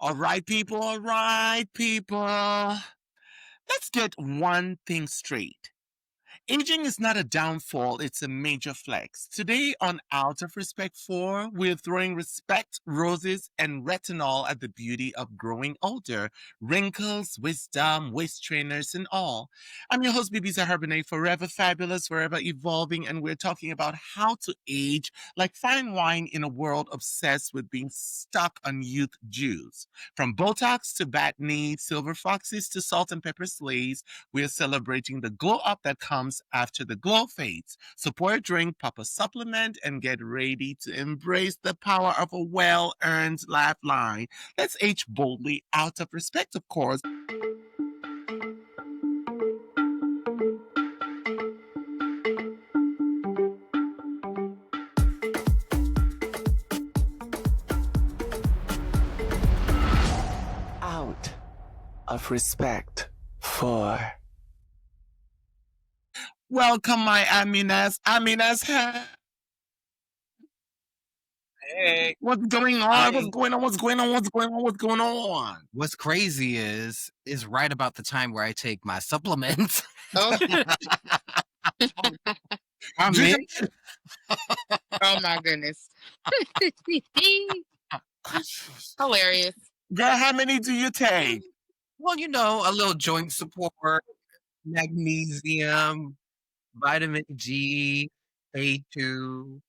All right, people. All right, people. Let's get one thing straight. Aging is not a downfall, it's a major flex. Today on Out of Respect 4, we're throwing respect, roses, and retinol at the beauty of growing older. Wrinkles, wisdom, waist trainers, and all. I'm your host, BeBe Zahara Benet, forever fabulous, forever evolving, and we're talking about how to age like fine wine in a world obsessed with being stuck on youth juice. From Botox to bat knees, silver foxes to salt and pepper slays, we're celebrating the glow up that comes after the glow fades. So pour a drink, pop a supplement, and get ready to embrace the power of a well earned lifeline. Let's age boldly out of respect, of course. Out of respect for. Welcome, my Aminas. Aminas, Hey. what's going on? Hi. What's going on? What's going on? What's going on? What's going on? What's crazy is right about the time where I take my supplements. Oh, I'm Juju- in. oh my goodness. Hilarious. Girl, how many do you take? Well, a little joint support, magnesium, vitamin G, A2.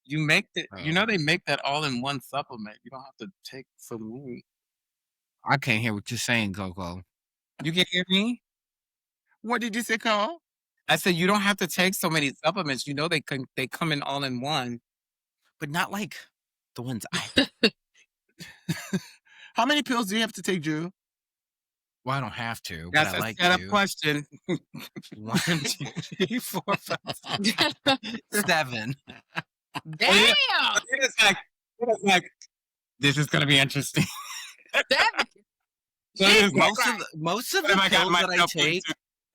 You make it. Oh. They make that all in one supplement. You don't have to take some. I can't hear what you're saying, Coco. You can hear me? What did you say, Carl? I said you don't have to take so many supplements. They come in all in one. But not like the ones I. How many pills do you have to take, Drew? Well, I don't have to, That's but I a like setup to. question. 1, 2, 3, 4, 5, 6, 7. Damn. It's like this is gonna be interesting. That, So it is Most of what the have I got pills that I myself take,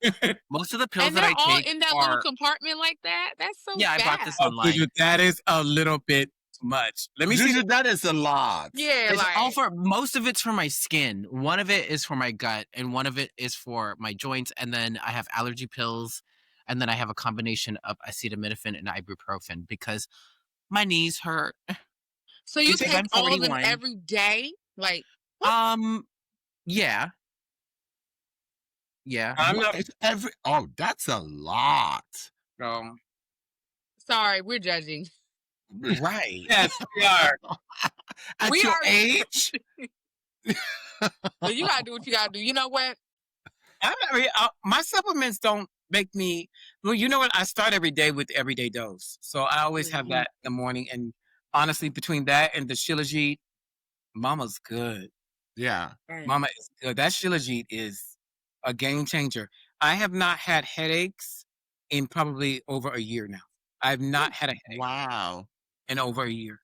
into? most of the pills and that they're I all take in that are. little compartment like that. That's so Yeah, I bad. bought this Oh, online. Juju, that is a little bit much. Let me see. Juju, that is a lot. Yeah, It's like all for most of it's for my skin. One of it is for my gut, and one of it is for my joints. And then I have allergy pills, and then I have a combination of acetaminophen and ibuprofen because my knees hurt. so you think take I'm all of them 41. every day. Like Yeah, yeah. I'm not. It's oh, that's a lot. Um, sorry, we're judging. Right. yes, we are. At We your are- age? But you gotta do what you gotta do. You know what? My supplements don't make me. Well, you know what? I start every day with the everyday dose, so I always have that in the morning. And honestly, between that and the Shilajit, Mama's good. Yeah. Mama is good. That Shilajit is a game changer. I have not had headaches in probably over a year now. I've not had a headache Wow. in over a year.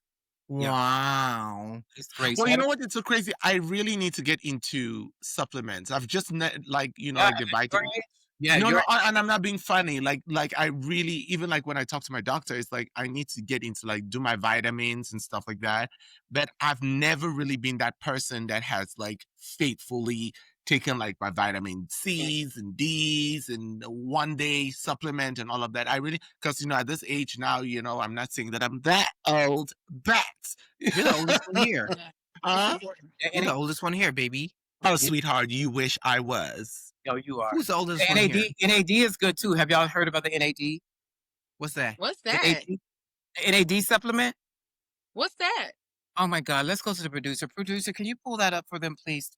Yeah. Wow. It's crazy. Well, you know what? It's so crazy. I really need to get into supplements. I've just like the vitamin. Yeah, No, you're and I'm not being funny. Like I really, even like when I talk to my doctor, it's like I need to get into like do my vitamins and stuff like that. But I've never really been that person that has like faithfully taken like my vitamin C's and D's and one day supplement and all of that. I really, because at this age now, I'm not saying that I'm that old, but You're the oldest one here. huh? You're the oldest one here, baby. Oh, sweetheart, you wish I was. No, you are. Who's the oldest The one NAD, here? NAD is good too. Have y'all heard about the NAD? What's that? What's The that? NAD supplement? What's that? Oh my God, let's go to the producer. Producer, can you pull that up for them, please?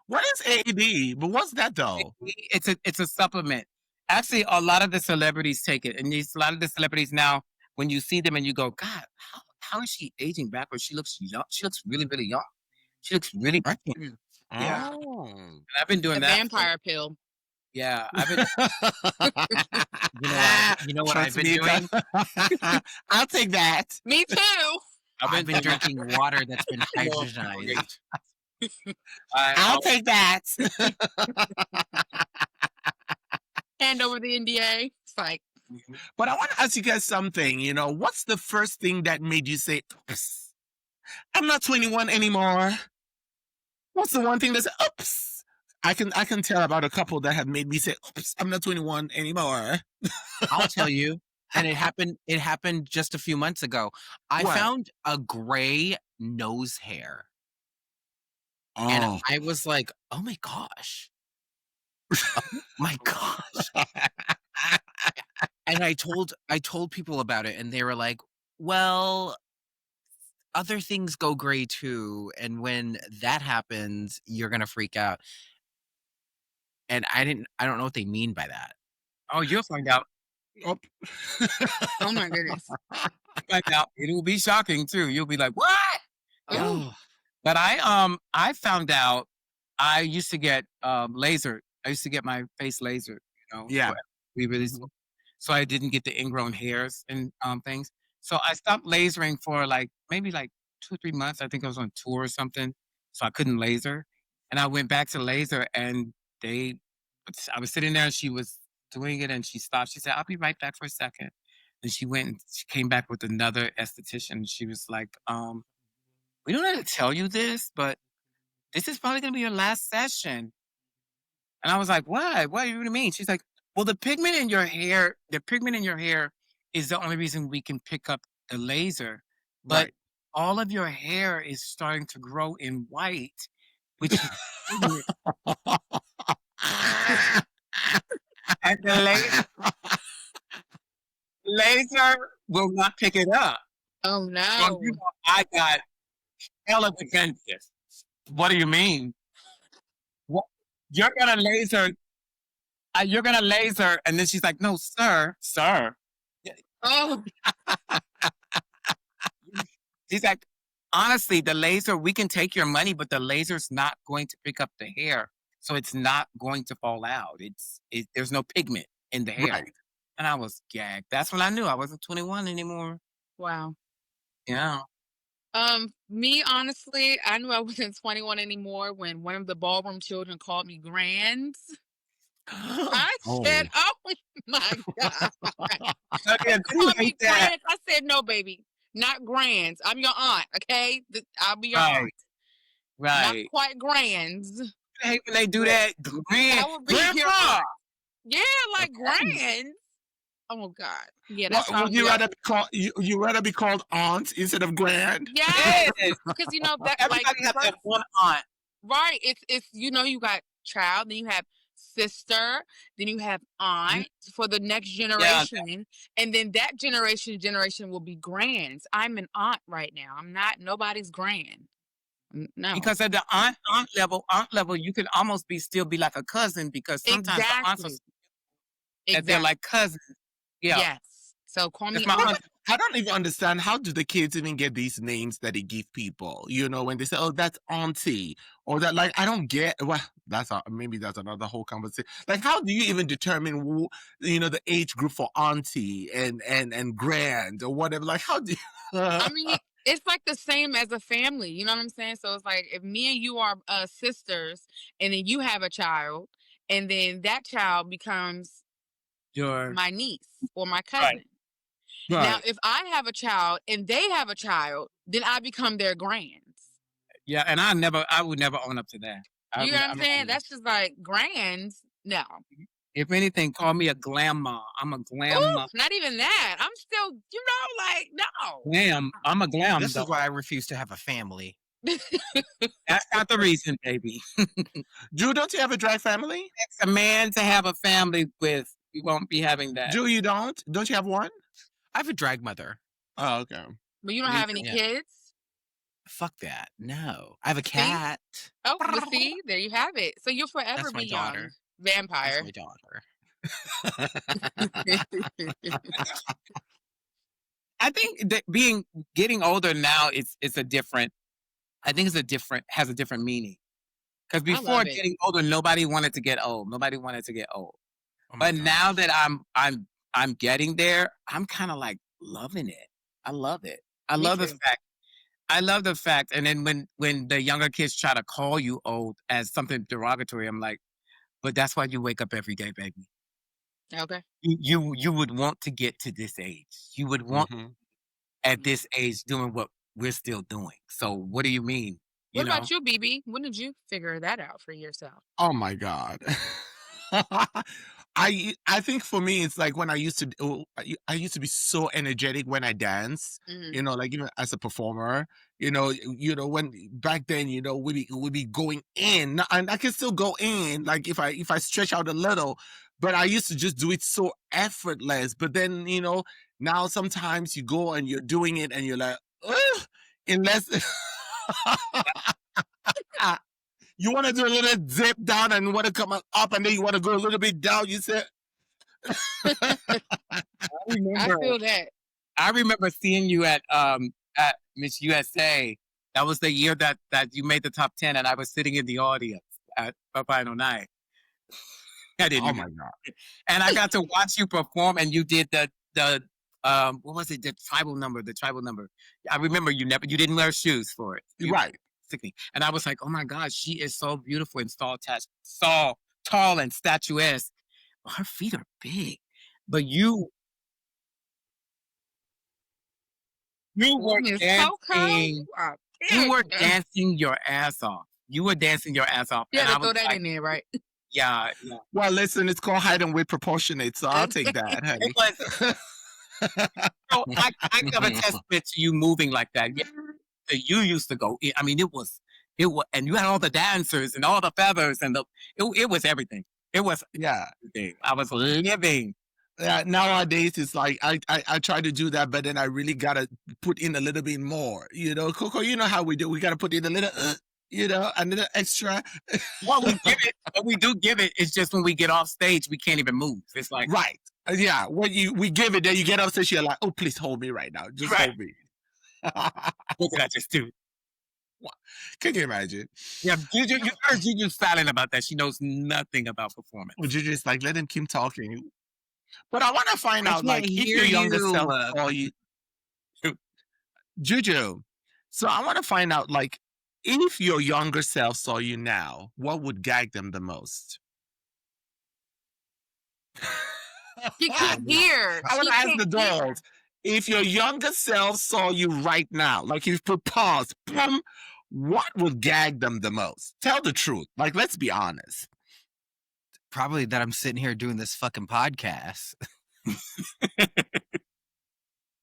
What is AD? But what's that though? It's a supplement. Actually, a lot of the celebrities take it, and a lot of the celebrities now, when you see them and you go, God, how is she aging backwards? She looks young. She looks really, really young. She looks really pregnant. Yeah. Oh. And I've been doing The that. vampire pill. Yeah, I've been. You know what I've been doing? I'll take that. Me too. I've been drinking water that's been hydrogenized. I'll take that. Hand over the NDA. It's like But I want to ask you guys something. What's the first thing that made you say, "Oops"? I'm not 21 anymore. What's the one thing that's oops? I can tell about a couple that have made me say, oops, I'm not 21 anymore. I'll tell you. And it happened just a few months ago. I What? found a gray nose hair. And Oh. I was like, oh my gosh. Oh my gosh. And I told people about it and they were like, well, other things go gray too. And when that happens, you're gonna freak out. And I don't know what they mean by that. Oh, you'll find out. Oh. Oh my goodness. Find out. It will be shocking too. You'll be like, what? Ooh. Oh, But I found out I used to get laser. I used to get my face laser, Yeah. we really so I didn't get the ingrown hairs and things. So I stopped lasering for maybe 2 or 3 months. I think I was on tour or something. So I couldn't laser. And I went back to laser and I was sitting there and she was doing it and she stopped. She said, I'll be right back for a second. And she went and she came back with another esthetician. She was like, we don't have to tell you this, but this is probably gonna be your last session. And I was like, what? What do you mean? She's like, well, the pigment in your hair is the only reason we can pick up the laser. But Right. all of your hair is starting to grow in white, which is pigment. And the laser will not pick it up. Oh So, no. I got hella defensive. What do you mean? What? You're gonna laser, and then she's like, no, sir. Oh, She's like, honestly, the laser, we can take your money, but the laser's not going to pick up the hair. So it's not going to fall out. There's no pigment in the hair. Right. And I was gagged. That's when I knew I wasn't 21 anymore. wow. Yeah. Me honestly, I knew I wasn't 21 anymore when one of the ballroom children called me grands. I said, oh my God. Okay, Called me grands. I said, no, baby, not grands. I'm your aunt, okay? I'll be your aunt. Not Right. quite grands. I hate when they do that. That would be your Grandpa. aunt. Yeah, like grands. Oh God. Yeah, that's Would you rather be called you rather be called aunt instead of grand? Yeah, Yes. because that Everybody has that one aunt. right. It's you got child, then you have sister, then you have aunt for the next generation, and then that generation will be grands. I'm an aunt right now. I'm not nobody's grand. No, Because at the aunt level, you can almost still be like a cousin because sometimes the aunts are that they're like cousins. Yeah. Yes. So call me That's my aunt. aunt. I don't even understand, how do the kids even get these names that they give people? When they say, "Oh, that's auntie," or that, like, I don't get. Well, maybe that's another whole conversation. Like, how do you even determine, the age group for auntie and grand or whatever? Like, how do you? I mean, it's like the same as a family. You know what I'm saying? So it's like if me and you are sisters, and then you have a child, and then that child becomes my niece or my cousin. Right. Now, if I have a child and they have a child, then I become their grands. Yeah, and I would never own up to that. You know what I'm saying? That's just like grands. No. If anything, call me a glamma. I'm a glamma. Ooh, not even that. I'm still, like, no. Glam. I'm a glam. This is why I refuse to have a family. That's not the reason, baby. Drew, don't you have a drag family? It's a man to have a family with. We won't be having that. Drew, you don't? Don't you have one? I have a drag mother. Oh, okay. But you don't have any kids? Fuck that. No. I have a cat. Oh, well, see, there you have it. So you'll forever That's my be young. daughter. Vampire. That's my daughter. I think that getting older now it's a different. I think has a different meaning. Because before getting older, nobody wanted to get old. Oh But gosh. now that I'm getting there, I'm kind of like loving it. I love it. I love the fact. And then when the younger kids try to call you old as something derogatory, I'm like, but that's why you wake up every day, baby. Okay. You would want to get to this age. You would want at this age doing what we're still doing. So what do you mean? You What know? about you, BeBe? When did you figure that out for yourself? Oh my God. I think for me it's like when I used to I used to be so energetic when I dance, Mhm. you know, like even as a performer, when back then, we be going in, and I can still go in, like if I stretch out a little, but I used to just do it so effortless. But then, now sometimes you go and you're doing it and you're like, ugh, unless you want to do a little dip down and want to come up, and then you want to go a little bit down. You said, I I remember feel that. I remember seeing you at Miss USA. That was the year that you made the top 10, and I was sitting in the audience at Final Night. I didn't "Oh even, my God, and I got to watch you perform, and you did the what was it? The tribal number. The tribal number. I remember you didn't wear shoes for it. You right." sickening. And I was like, oh my God, she is so beautiful and tall and statuesque. Her feet are big, but you were Miss CoCo, dancing. you are You were big. dancing your ass off. You were dancing your ass off, You and had I to throw was that like, in there, right? yeah, yeah. Well, listen, it's called height and weight proportionate, so I'll take that, It honey. was. So I give a testament to you moving like that. Yeah, you used to go. I mean, it was, and you had all the dancers and all the feathers and it was everything. It was Yeah. everything. I was living. Yeah, nowadays it's like I try to do that, but then I really gotta put in a little bit more. Coco, you know how we do. We gotta put in a little, a little extra. What we do give it. It's just when we get off stage, we can't even move. It's like, Right. Yeah. When we give it, then you get upstairs, you're like, oh, please hold me right now. Just right, hold me. what did I just do? Can you imagine? Yeah, Juju, you heard Juju silent about that. She knows nothing about performance. Would you just like let him keep talking? But I want to find I out, can't like, if hear your younger self you. saw you, Juju. So I want to find out, like, if your younger self saw you now, what would gag them the most? She can't hear. I want She to ask can't the hear. dolls. If your younger self saw you right now, like if you put pause, boom, what would gag them the most? Tell the truth. Like, let's be honest. Probably that I'm sitting here doing this fucking podcast. Oh,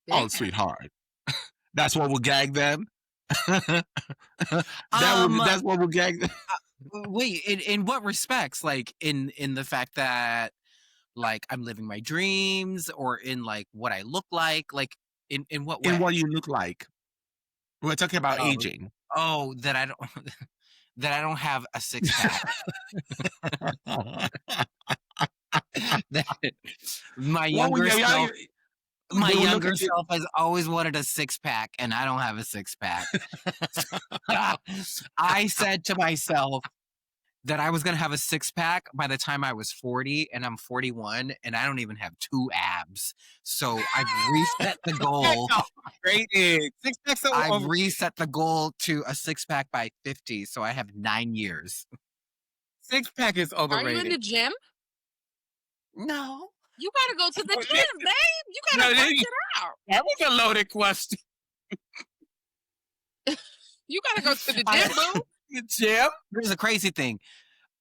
Damn. sweetheart. That's what will gag them. That's what will gag them. Wait, in what respects? Like in the fact that like I'm living my dreams, or in like what I look like? Like in what way? In what you look like. We're talking about Oh, aging. oh, that I don't that I don't have a six pack. My What would younger your self, my they will look younger at you. self has always wanted a six pack, and I don't have a six pack. I said to myself that I was gonna have a six pack by the time I was 40, and I'm 41, and I don't even have 2 abs. So I've reset the goal. Great. Six packs are I've over. reset the goal to a six pack by 50, so I have 9 years. Six pack is Are you in the overrated. gym? No. You gotta go to the Oh, gym, babe. You gotta No, work it out. That was a loaded question. You gotta go to the I- gym, boo. The gym? Here's the crazy thing.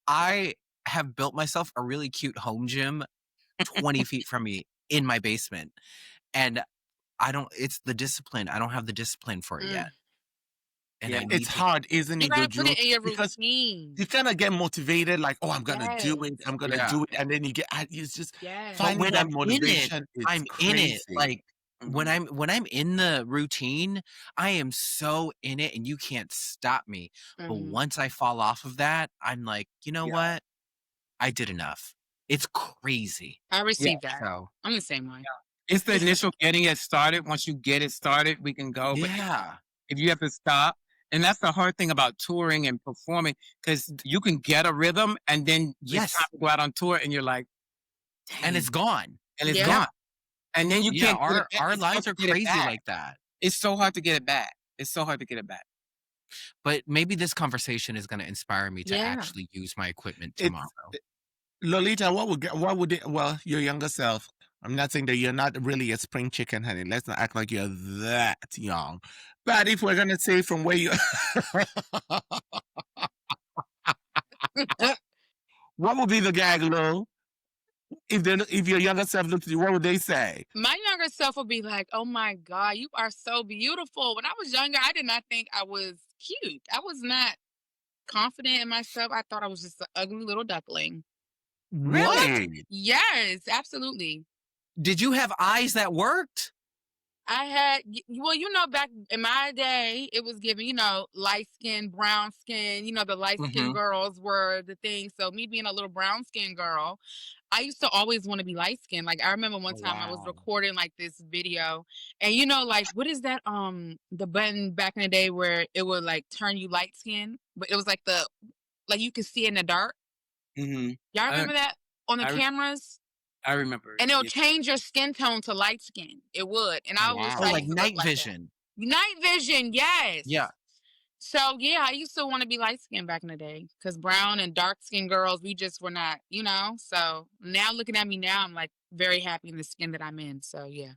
I have built myself a really cute home gym 20 feet from me in my basement. And it's the discipline. I don't have the discipline for it Mm. yet. And Yeah. I need It's hard, isn't You it, gotta put Jojo? it in your Because routine. you kind of get motivated, like, oh, I'm gonna do Yes. it, I'm gonna Yeah. do it, and then it's just Yes. But finding when that I'm in it, motivation. I'm in it. Crazy. Like when Mhm. I'm in the routine, I am so in it and you can't stop me. But Mhm. once I fall off of that, I'm like, you know Yeah. what? I did enough. It's crazy. I received that. So I'm the same way. It's the initial getting it started. Once you get it started, we can go. But yeah. if you have to stop, and that's the hard thing about touring and performing, because you can get a rhythm and then Yes. it's time to go out on tour and you're like, And it's gone. and it's Yeah. gone. And then you Yeah, can't get it back. our It's lives hard are to get it crazy back. like that. It's so hard to get it back. It's so hard to get it back. But maybe this conversation is going to inspire me to Yeah. actually use my equipment It's tomorrow. Lolita. Well, your younger self. I'm not saying that you're not really a spring chicken, honey. Let's not act like you're that young. But if we're gonna say from where you, what would be the gag, Lou? If your younger self looked at you, what would they say? My younger self would be like, "Oh my God, you are so beautiful." When I was younger, I did not think I was cute. I was not confident in myself. I thought I was just an ugly little duckling. Really? Really? Yes, absolutely. Did you have eyes that worked? I had, well, back in my day, it was given, light skin, brown skin, the light skin Mhm. girls were the thing. So me being a little brown skin girl, I used to always want to be light skinned. Like I remember one Oh, time I was wow. recording like this video and like what is that the button back in the day where it would like turn you light skin, but it was like the like you could see in the dark. Mm-hmm. Y'all remember that on the I, re- cameras? I remember it. And it'll Yeah. change your skin tone to light skin. It would. And I wish Oh, Wow. I like used to look night like that. vision. Night vision, yes. Yeah. So yeah, I used to want to be light skinned back in the day because brown and dark skinned girls, we just were not, So now looking at me now, I'm like very happy in the skin that I'm in. So yeah.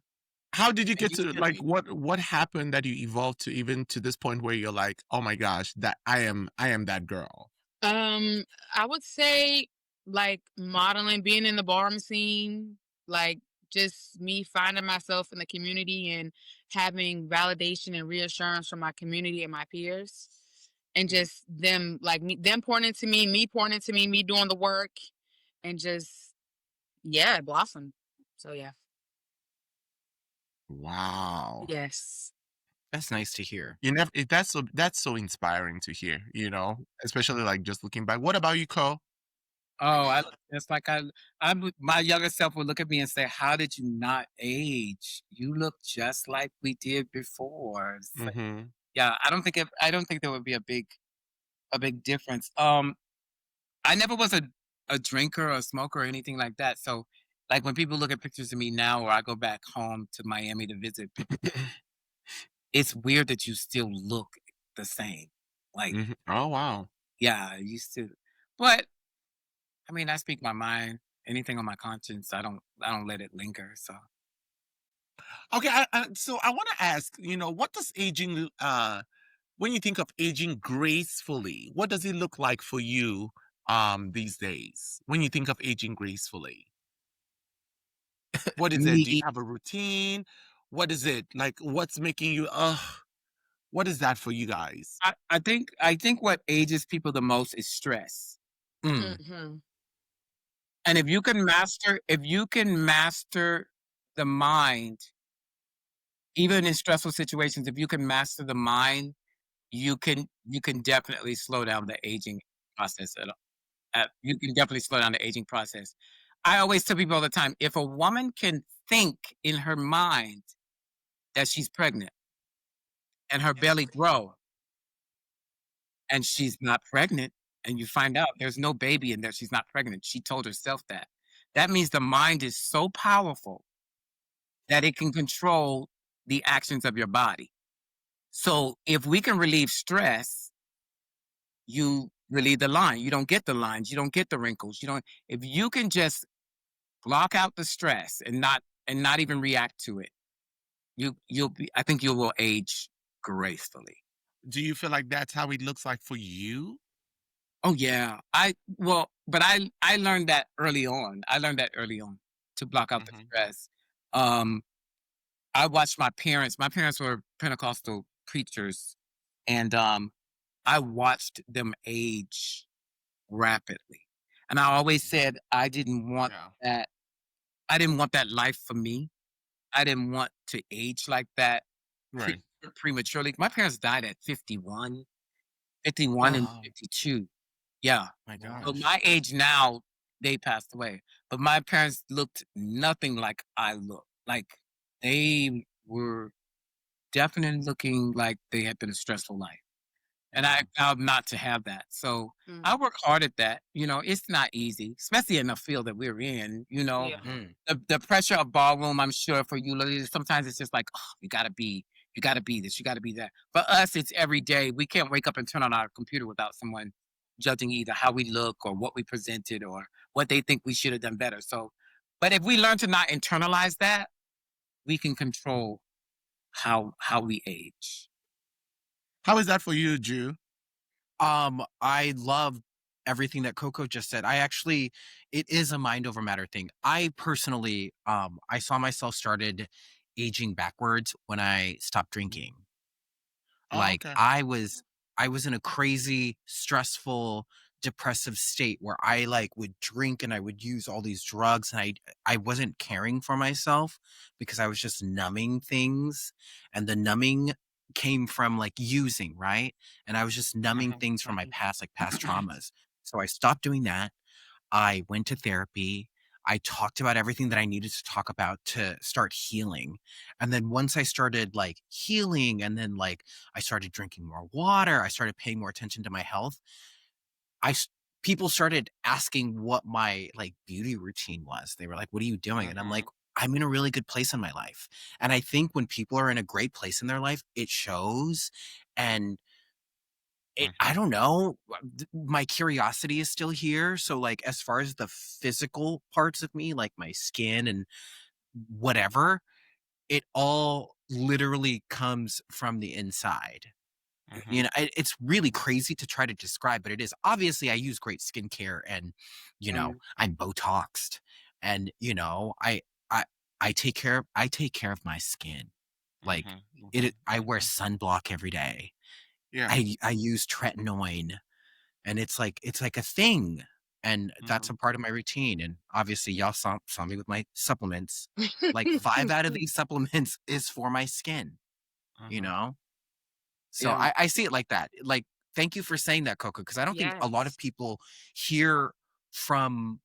How did you And get to like what happened that you evolved to even to this point where you're like, oh my gosh, that I am that girl. I would say like modeling, being in the ballroom scene, like just me finding myself in the community and having validation and reassurance from my community and my peers. And just them like them pouring into me pouring into me doing the work and just yeah, it blossomed. So yeah. Wow. Yes. That's nice to hear. That's so inspiring to hear, especially like just looking back. What about you, Cole? Oh, it's like my younger self would look at me and say, "How did you not age? You look just like we did before." It's like, Mm-hmm. yeah, I don't think there would be a big difference. I never was a drinker or a smoker or anything like that. So, like when people look at pictures of me now, or I go back home to Miami to visit, it's weird that you still look the same. Like, Hmm. Oh, wow. yeah, I used to, but I mean, I speak my mind. Anything on my conscience, I don't let it linger. So Okay, so I want to ask, what does aging, when you think of aging gracefully, what does it look like for you, these days? When you think of aging gracefully, what is it? Do you me, have a routine? What is it like? What's making you? What is that for you guys? I think what ages people the most is stress. Mm. Hmm. And if you can master the mind, even in stressful situations, if you can master the mind, you can definitely slow down the aging process you can definitely slow down the aging process. I always tell people all the time, if a woman can think in her mind that she's pregnant and her belly grow and she's not pregnant, and you find out there's no baby in there, she's not pregnant. She told herself that. That means the mind is so powerful that it can control the actions of your body. So if we can relieve stress, you relieve the line. You don't get the lines, you don't get the wrinkles. You don't if you can just block out the stress and not even react to it, you'll be I think you will age gracefully. Do you feel like that's how it looks like for you? Oh yeah. But I learned that early on. I learned that early on to block out the Hmm. stress. Um I watched my parents. My parents were Pentecostal preachers, and I watched them age rapidly. And I always said Yeah. that. I didn't want that life for me. I didn't want to age like that pre- Right. prematurely. My parents died at 51, 51 and Oh 52. Yeah. my So gosh. my age now, they passed away. But my parents looked nothing like I look. Like they were definitely looking like they had been a stressful life. And I Wow. vowed not to have that. So I Mm. work hard at that. You know, it's not easy, especially in the field that we're in. You know, Yeah. Mm. the pressure of ballroom, I'm sure for you, ladies, sometimes it's just like, oh, you gotta be this, you gotta be that. For us, it's every day. We can't wake up and turn on our computer without someone judging either how we look or what we presented or what they think we should have done better. So But if we learn to not internalize that, we can control how we age. How is that for you, Ju? I love everything that CoCo just said. It is a mind over matter thing. I personally, I saw myself started aging backwards when I stopped drinking. Oh, Like okay. I was in a crazy, stressful, depressive state where I like would drink and I would use all these drugs and I wasn't caring for myself because I was just numbing things, and the numbing came from like using, right? And I was just numbing Mhm, things from my mhm, past, like past traumas. So I stopped doing that. I went to therapy. I talked about everything that I needed to talk about to start healing. And then once I started like healing, and then like I started drinking more water, I started paying more attention to my health. I s- People started asking what my like beauty routine was. They were like, "What are you doing?" And I'm like, mhm, "I'm in a really good place in my life." And I think when people are in a great place in their life, it shows. And I mhm, don't know. My curiosity is still here. So, like, as far as the physical parts of me, like my skin and whatever, it all literally comes from the inside. mhm, You know, it's really crazy to try to describe, but it is. Obviously, I use great skincare, and Mm, I'm Botoxed, and I I take care of my skin. Like mhm, it, mhm, I wear mhm. sunblock every day. Yeah. I use tretinoin. And it's like a thing, and that's Mhm, a part of my routine, and obviously, y'all saw me with my supplements. Like, 5 out of these supplements is for my skin, you mhm. know? So yeah. I see it like that. Like, thank you for saying that, Coco, because I don't think a lot of Yes. people hear from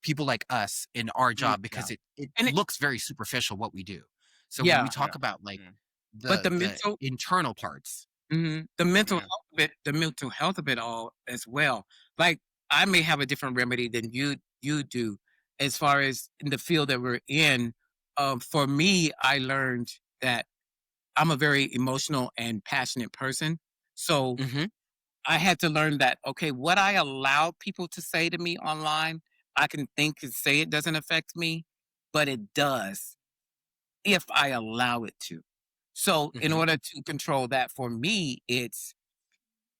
people like us in our job, Yeah. because it And looks very superficial what we do. So when we yeah, Yeah. talk about, like, Yeah. but the internal parts. the mental Yeah. health of it, the mental health of it all as well. Like I may have a different remedy than you do as far as in the field that we're in. For me, I learned that I'm a very emotional and passionate person. So Mhm, I had to learn that, okay, what I allow people to say to me online, I can think and say it doesn't affect me, but it does if I allow it to. So in mhm, order to control that for me,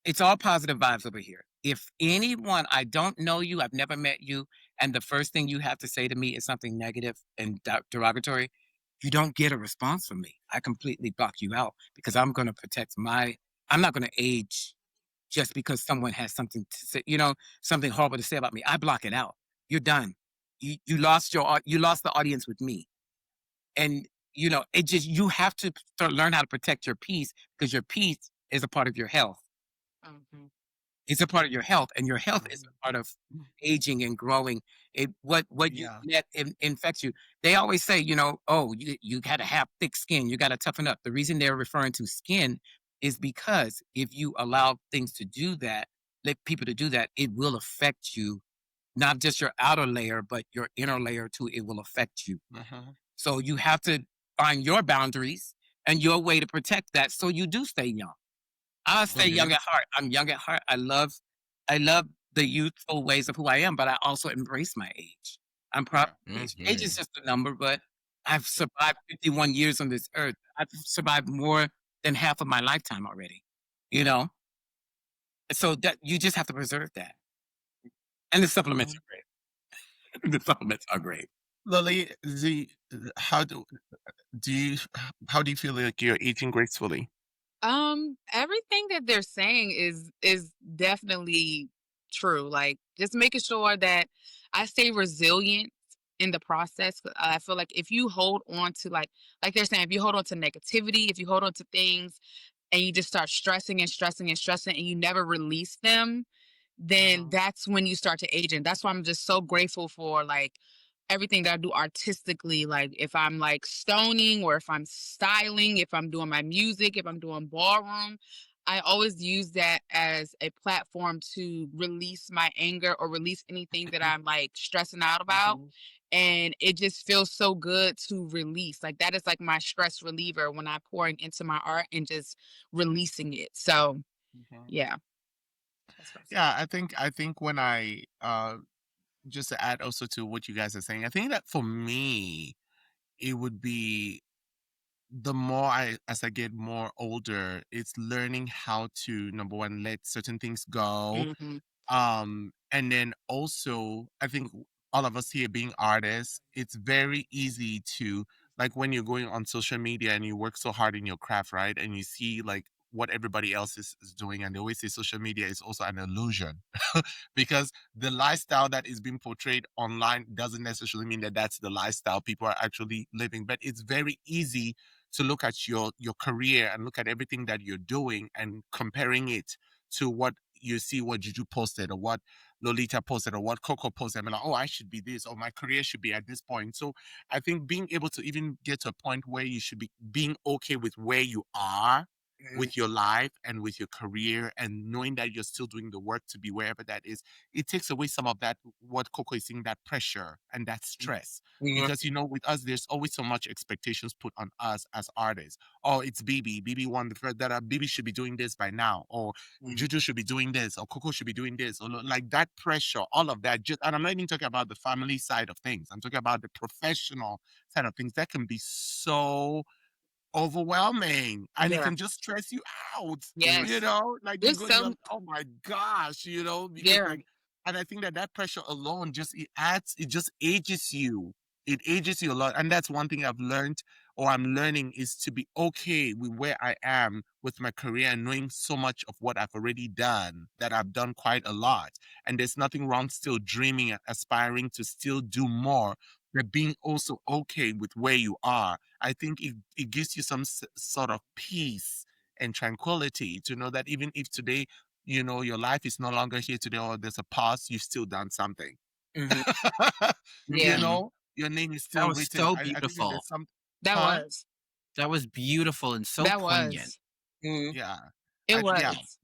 it's all positive vibes over here. If anyone, I don't know you, I've never met you, and the first thing you have to say to me is something negative and derogatory, you don't get a response from me. I completely block you out because I'm going to protect I'm not going to age just because someone has something to say, something horrible to say about me. I block it out. You're done. You lost you lost the audience with me. And it just you have to learn how to protect your peace because your peace is a part of your health. Mhm. It's a part of your health, and your health is Mhm. a part of aging and growing. What you Yeah. let infects you. They always say, oh, you got to have thick skin. You got to toughen up. The reason they're referring to skin is because if you allow things to do that, let people to do that, it will affect you, not just your outer layer, but your inner layer too. It will affect you. Mhm, So you have to find your boundaries and your way to protect that, so you do stay young. I stay mhm, young at heart. I'm young at heart. I love the youthful ways of who I am, but I also embrace my age. I'm proud of yeah. my age. Age is mhm. just a number, but I've survived 51 years on this earth. I've survived more than half of my lifetime already. You know, so that you just have to preserve that. And the supplements Mhm. are great. The supplements are great. Lily, how do you how do you feel like you're aging gracefully? Everything that they're saying is definitely true. Like just making sure that I stay resilient in the process. I feel like if you hold on to like they're saying, if you hold on to negativity, if you hold on to things and you just start stressing and stressing and stressing and you never release them, then Mhm, that's when you start to age. And that's why I'm just so grateful for like everything that I do artistically. Like if I'm like stoning or if I'm styling, if I'm doing my music, if I'm doing ballroom, I always use that as a platform to release my anger or release anything that I'm like stressing out about. mhm, And it just feels so good to release. Like that is like my stress reliever when I'm pouring into my art and just releasing it. So mhm. yeah, that's what I'm saying. Yeah, I think when I just to add also to what you guys are saying, I think that for me, it would be the more as I get more older, it's learning how to, number one, let certain things go. Mhm. And then also, I think all of us here being artists, it's very easy to, like, when you're going on social media and you work so hard in your craft, right? And you see like what everybody else is doing, and they always say social media is also an illusion because the lifestyle that is being portrayed online doesn't necessarily mean that that's the lifestyle people are actually living. But it's very easy to look at your career and look at everything that you're doing and comparing it to what you see, what Juju posted or what Lolita posted or what CoCo posted. I'm like, oh, I should be this, or my career should be at this point. So I think being able to even get to a point where you should be being okay with where you are Mhm. with your life and with your career, and knowing that you're still doing the work to be wherever that is, it takes away some of that, what CoCo is saying, that pressure and that stress. Mhm. Because with us, there's always so much expectations put on us as artists. Oh, it's BeBe. BeBe won the first that BeBe should be doing this by now, or Mhm. Juju should be doing this, or CoCo should be doing this, or like that pressure, all of that. Just, and I'm not even talking about the family side of things. I'm talking about the professional side of things. That can be so overwhelming, and it Yeah. can just stress you out, Mhm. Yes. like There's you're some. like, oh my gosh, because Yeah. like, and I think that that pressure alone just, it just ages you. It ages you a lot, and that's one thing I've learned, or I'm learning, is to be okay with where I am with my career, and knowing so much of what I've already done, that I've done quite a lot, and there's nothing wrong still dreaming and aspiring to still do more, but being also okay with where you are. I think it gives you some sort of peace and tranquility to know that even if today, your life is no longer here today, or there's a past, you've still done something. Mhm. you Yeah. Mhm. know, your name is That still was written. so I think that beautiful. there's some, That huh? was. That was beautiful and so That poignant. was. Mhm. Yeah. It Yeah, was.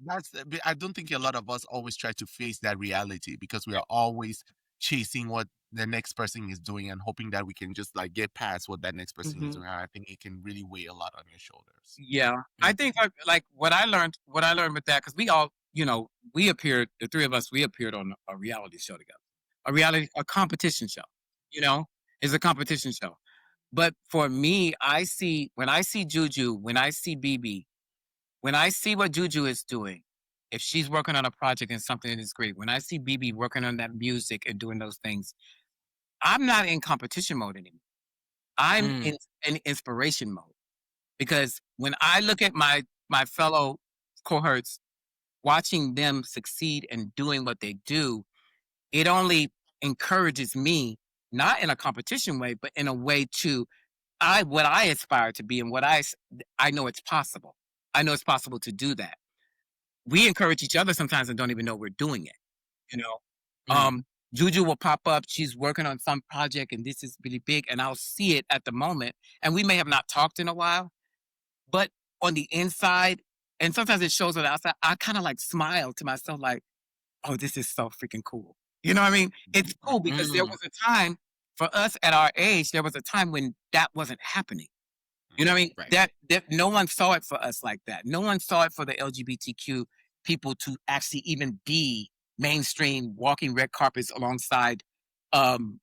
I don't think a lot of us always try to face that reality, because we are always chasing what the next person is doing and hoping that we can just like get past what that next person is Hmm. doing. And I think it can really weigh a lot on your shoulders. Yeah, I think Mhm. like what I learned with that, because we all, we appeared, the three of us, we appeared on a reality show together, a competition show. You know, it's a competition show. But for me, when I see Juju, when I see BB, when I see what Juju is doing, if she's working on a project and something that is great, when I see BB working on that music and doing those things, I'm not in competition mode anymore. I'm Mm. in inspiration mode. Because when I look at my fellow cohorts, watching them succeed and doing what they do, it only encourages me, not in a competition way, but in a way to what I aspire to be, and I know it's possible. I know it's possible to do that. We encourage each other sometimes and don't even know we're doing it. You know, Mm. Juju will pop up. She's working on some project, and this is really big, and I'll see it at the moment. And we may have not talked in a while, but on the inside, and sometimes it shows on the outside, I kind of like smile to myself, like, oh, this is so freaking cool. You know what I mean? It's cool because there Mm. was a time for us at our age, there was a time when that wasn't happening. You know what I mean? Right. That no one saw it for us like that. No one saw it for the LGBTQ people to actually even be mainstream walking red carpets alongside um,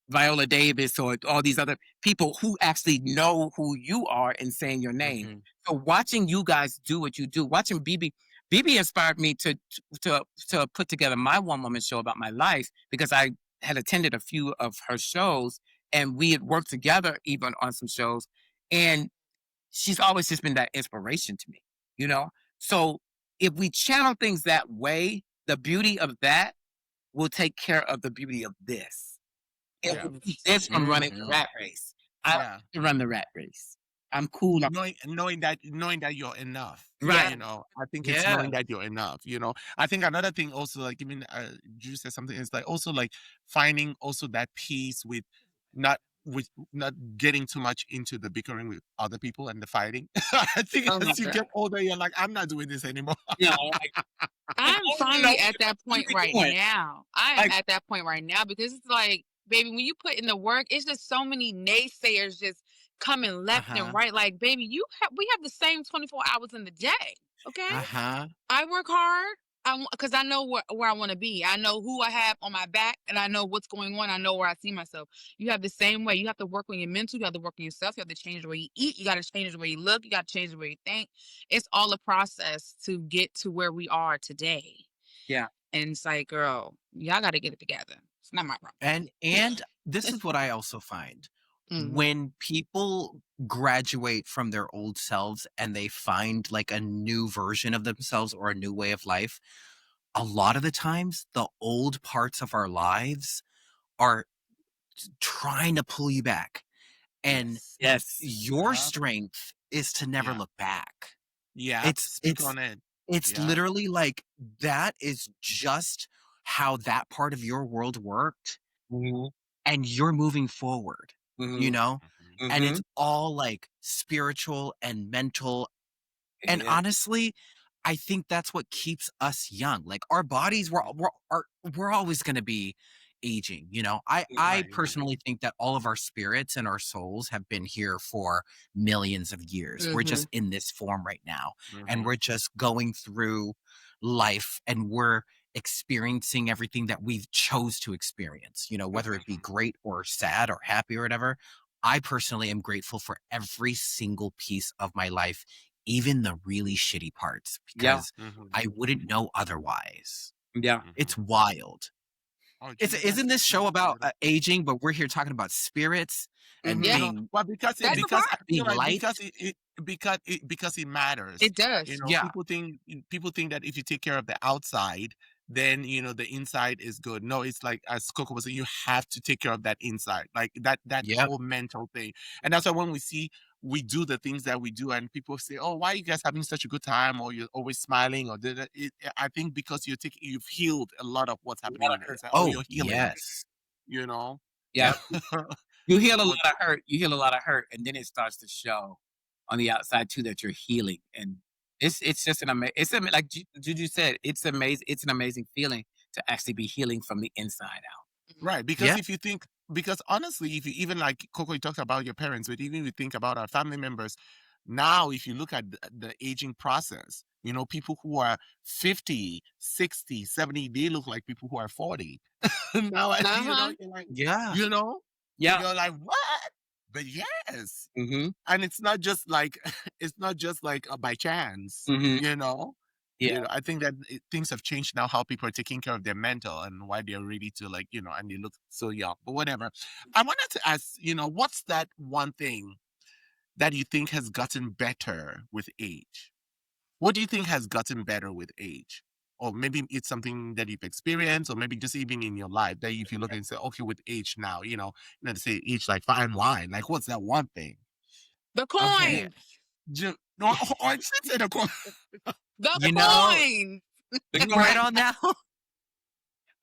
Viola Davis or all these other people who actually know who you are and saying your name. Mhm. So watching you guys do what you do, watching BB inspired me to put together my one woman show about my life, because I had attended a few of her shows and we had worked together even on some shows, and she's always just been that inspiration to me, you know? So if we channel things that way, the beauty of that will take care of the beauty of this. It Yeah. will keep this from running the Mhm. rat race. I don't Yeah. have to run the rat race. I'm cool. Knowing that you're enough. Right. Yeah. I think it's Yeah. knowing that you're enough. I think another thing also, like, even Drew said something, is like also like finding also that peace not with not getting too much into the bickering with other people and the fighting. I think Oh my as you God. get older, you're like, I'm not doing this anymore. Yeah. Like, I I'm don't even know finally at that what point you're right doing. now. I am Like, at that point right now because it's like, baby, when you put in the work, it's just so many naysayers just coming left and Uh-huh. right. Like, baby, we have the same 24 hours in the day. Okay. Uh-huh. I work hard. because I know where I want to be. I know who I have on my back, and I know what's going on. I know where I see myself. You have the same way. You have to work on your mental. You have to work on yourself. You have to change the way you eat. You got to change the way you look. You got to change the way you think. It's all a process to get to where we are today. Yeah. And it's like, girl, y'all got to get it together. It's not my problem. And this is what I also find. Mhm. When people graduate from their old selves and they find like a new version of themselves or a new way of life, a lot of the times the old parts of our lives are trying to pull you back. And Yes. your strength is to never Yeah. look back. Yeah. Speak on it. It's Yeah. literally like that is just how that part of your world worked, Mhm. and you're moving forward, you Mhm. know? Mhm. And it's all like spiritual and mental. And Yeah. honestly, I think that's what keeps us young. Like our bodies, we're always going to be aging. You know, I Right. personally think that all of our spirits and our souls have been here for millions of years. We're just in this form right now, and Mhm. we're just going through life, and we're experiencing everything that we've chose to experience. You know, whether it be great or sad or happy or whatever. I personally am grateful for every single piece of my life, even the really shitty parts, Yeah. because Mhm. I wouldn't know otherwise. Yeah. It's wild. Oh, gee, Isn't this show that's about beautiful. aging, but we're here talking about spirits and Yeah. being Well, because That's the part. I feel being like light? because it matters. It does. Yeah. People think that if you take care of the outside, then the inside is good. No, it's like as Coco was saying, you have to take care of that inside, like that Yep. whole mental thing. And that's why when we do the things that we do, and people say, "Oh, why are you guys having such a good time?" or "You're always smiling," or I think because you've healed a lot of what's happening on the inside, or Oh, you're healing. yes. You know. Yeah. You heal a lot What- of hurt. You heal a lot of hurt, and then it starts to show on the outside too that you're healing. And it's just an amazing. Like Juju said, it's amazing. It's an amazing feeling to actually be healing from the inside out. Right, because Yeah. if you think, because honestly, if you even like Coco, you talked about your parents, but even if you think about our family members, now if you look at the aging process, people who are 50, 60, 70, they look like people who are 40. Now, Uh-huh. you're like, Yeah. Yeah. you're like, what? But yes. Mm-hmm. And it's not just like, it's not just like by chance, Mm-hmm. you know? Yeah. I think that things have changed now, how people are taking care of their mental and why they're ready to and they look so young, but whatever. I wanted to ask, what's that one thing that you think has gotten better with age? What do you think has gotten better with age? Or maybe it's something that you've experienced, or maybe just even in your life that if you look and say, okay, with age now, to say age like fine wine, like what's that one thing? The Okay. coins. No, I should say the The You know, coins. right on now.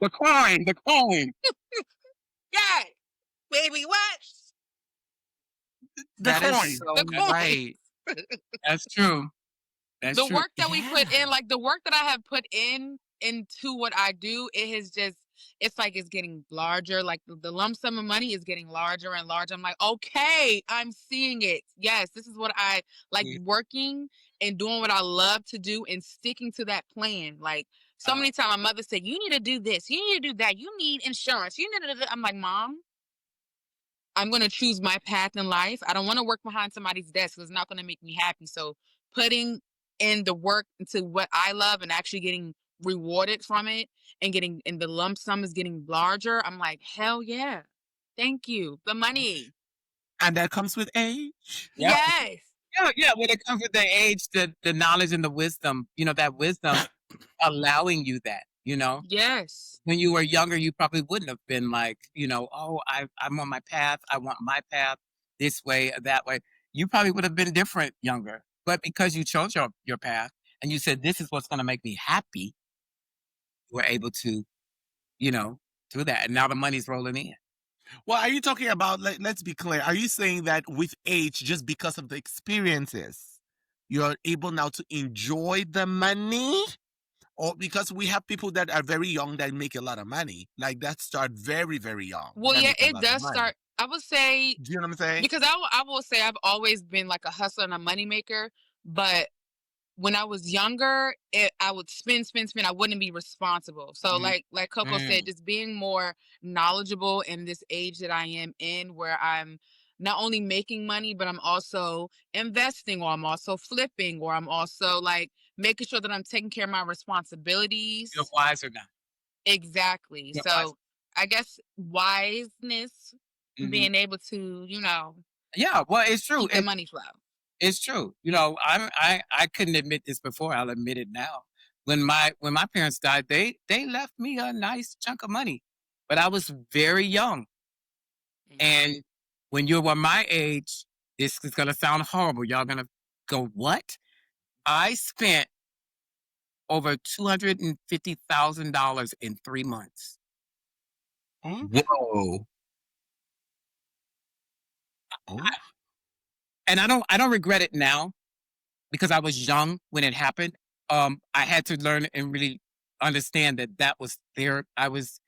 The coin. The coin. Yeah. Baby, what? the That is coin. so The coins. right. That's true. That's The true. work that we put Yeah. in, like the work that I have put into what I do, it has just, it's like it's getting larger. Like the lump sum of money is getting larger and larger. I'm like, okay, I'm seeing it. Yes, this is what I like, Yeah. working and doing what I love to do and sticking to that plan. Like so many times my mother said, you need to do this, you need to do that, you need insurance, you need to. I'm like, Mom, I'm going to choose my path in life. I don't want to work behind somebody's desk. It's not going to make me happy. So putting in the work into what I love and actually getting rewarded from it and the lump sum is getting larger. I'm like, hell yeah. Thank you. The money. And that comes with age. Yeah. Yes. Yeah. When it comes with the age, the knowledge and the wisdom, that wisdom allowing you that, Yes. when you were younger, you probably wouldn't have been like, oh, I'm on my path. I want my path this way, that way. You probably would have been different younger. But because you chose your path and you said, this is what's going to make me happy, you were able to, do that. And now the money's rolling in. Well, are you talking about, let's be clear, are you saying that with age, just because of the experiences, you're able now to enjoy the money? Or because we have people that are very young that make a lot of money, like that start very, very young. Well, that yeah, make a it lot of does money. start. I would say, Do you know what I'm saying? because I will say I've always been like a hustler and a moneymaker, but when I was younger, I would spend. I wouldn't be responsible. So like Coco said, just being more knowledgeable in this age that I am in, where I'm not only making money, but I'm also investing, or I'm also flipping, or I'm also like making sure that I'm taking care of my responsibilities. You're wiser now. Exactly. You're So I guess wiseness, wiser. being able to, Yeah, well, it's true. keep the money flow. It's true. I couldn't admit this before. I'll admit it now. When my parents died, they left me a nice chunk of money, but I was very young. And when you were my age, this is gonna sound horrible. Y'all gonna go, what? I spent over $250,000 in 3 months. Whoa. And I don't regret it now because I was young when it happened. I had to learn and really understand that was there. I was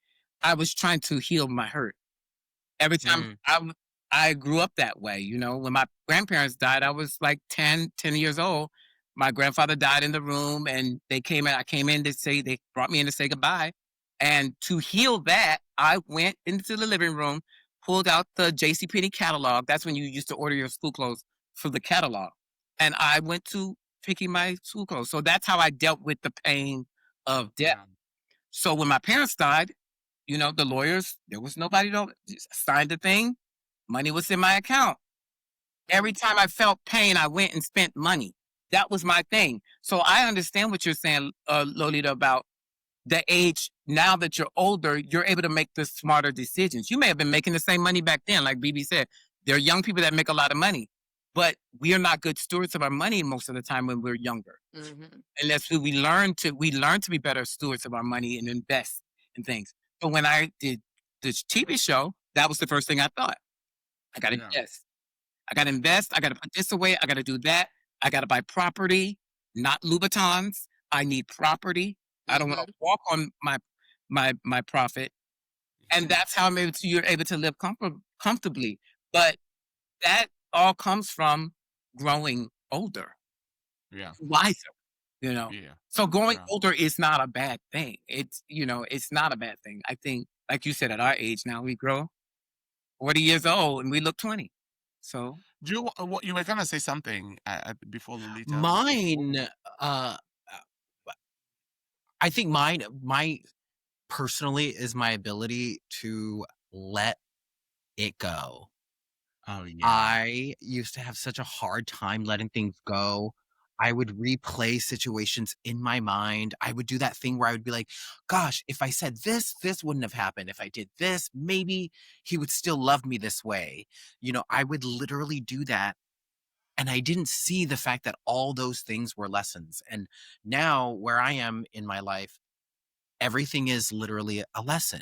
trying to heal my hurt. Every time I grew up that way, when my grandparents died, I was like 10 years old. My grandfather died in the room, and I came in they brought me in to say goodbye. And to heal that, I went into the living room, pulled out the JCPenney catalog. That's when you used to order your school clothes from the catalog. And I went to picking my school clothes. So that's how I dealt with the pain of death. So when my parents died, the lawyers, there was nobody to sign the thing. Money was in my account. Every time I felt pain, I went and spent money. That was my thing. So I understand what you're saying, Lolita, about the age. Now that you're older, you're able to make the smarter decisions. You may have been making the same money back then. Like BeBe said, there are young people that make a lot of money, but we are not good stewards of our money most of the time when we're younger. And that's what we learn to be better stewards of our money and invest in things. So when I did this TV show, that was the first thing I thought. I got to invest. I got to invest. I got to put this away. I got to do that. I got to buy property, not Louboutins. I need property. I don't want to walk on my profit. And that's how you're able to live comfortably. But that all comes from growing older. Yeah. Wiser. Yeah. So going older is not a bad thing. It's not a bad thing. I think, like you said, at our age now, we grow 40 years old and we look 20. So You were gonna say something before Lolita. Mine, I think my personally is my ability to let it go. Oh yeah. I used to have such a hard time letting things go. I would replay situations in my mind. I would do that thing where I would be like, gosh, if I said this wouldn't have happened. If I did this, maybe he would still love me this way. I would literally do that. And I didn't see the fact that all those things were lessons. And now where I am in my life, everything is literally a lesson.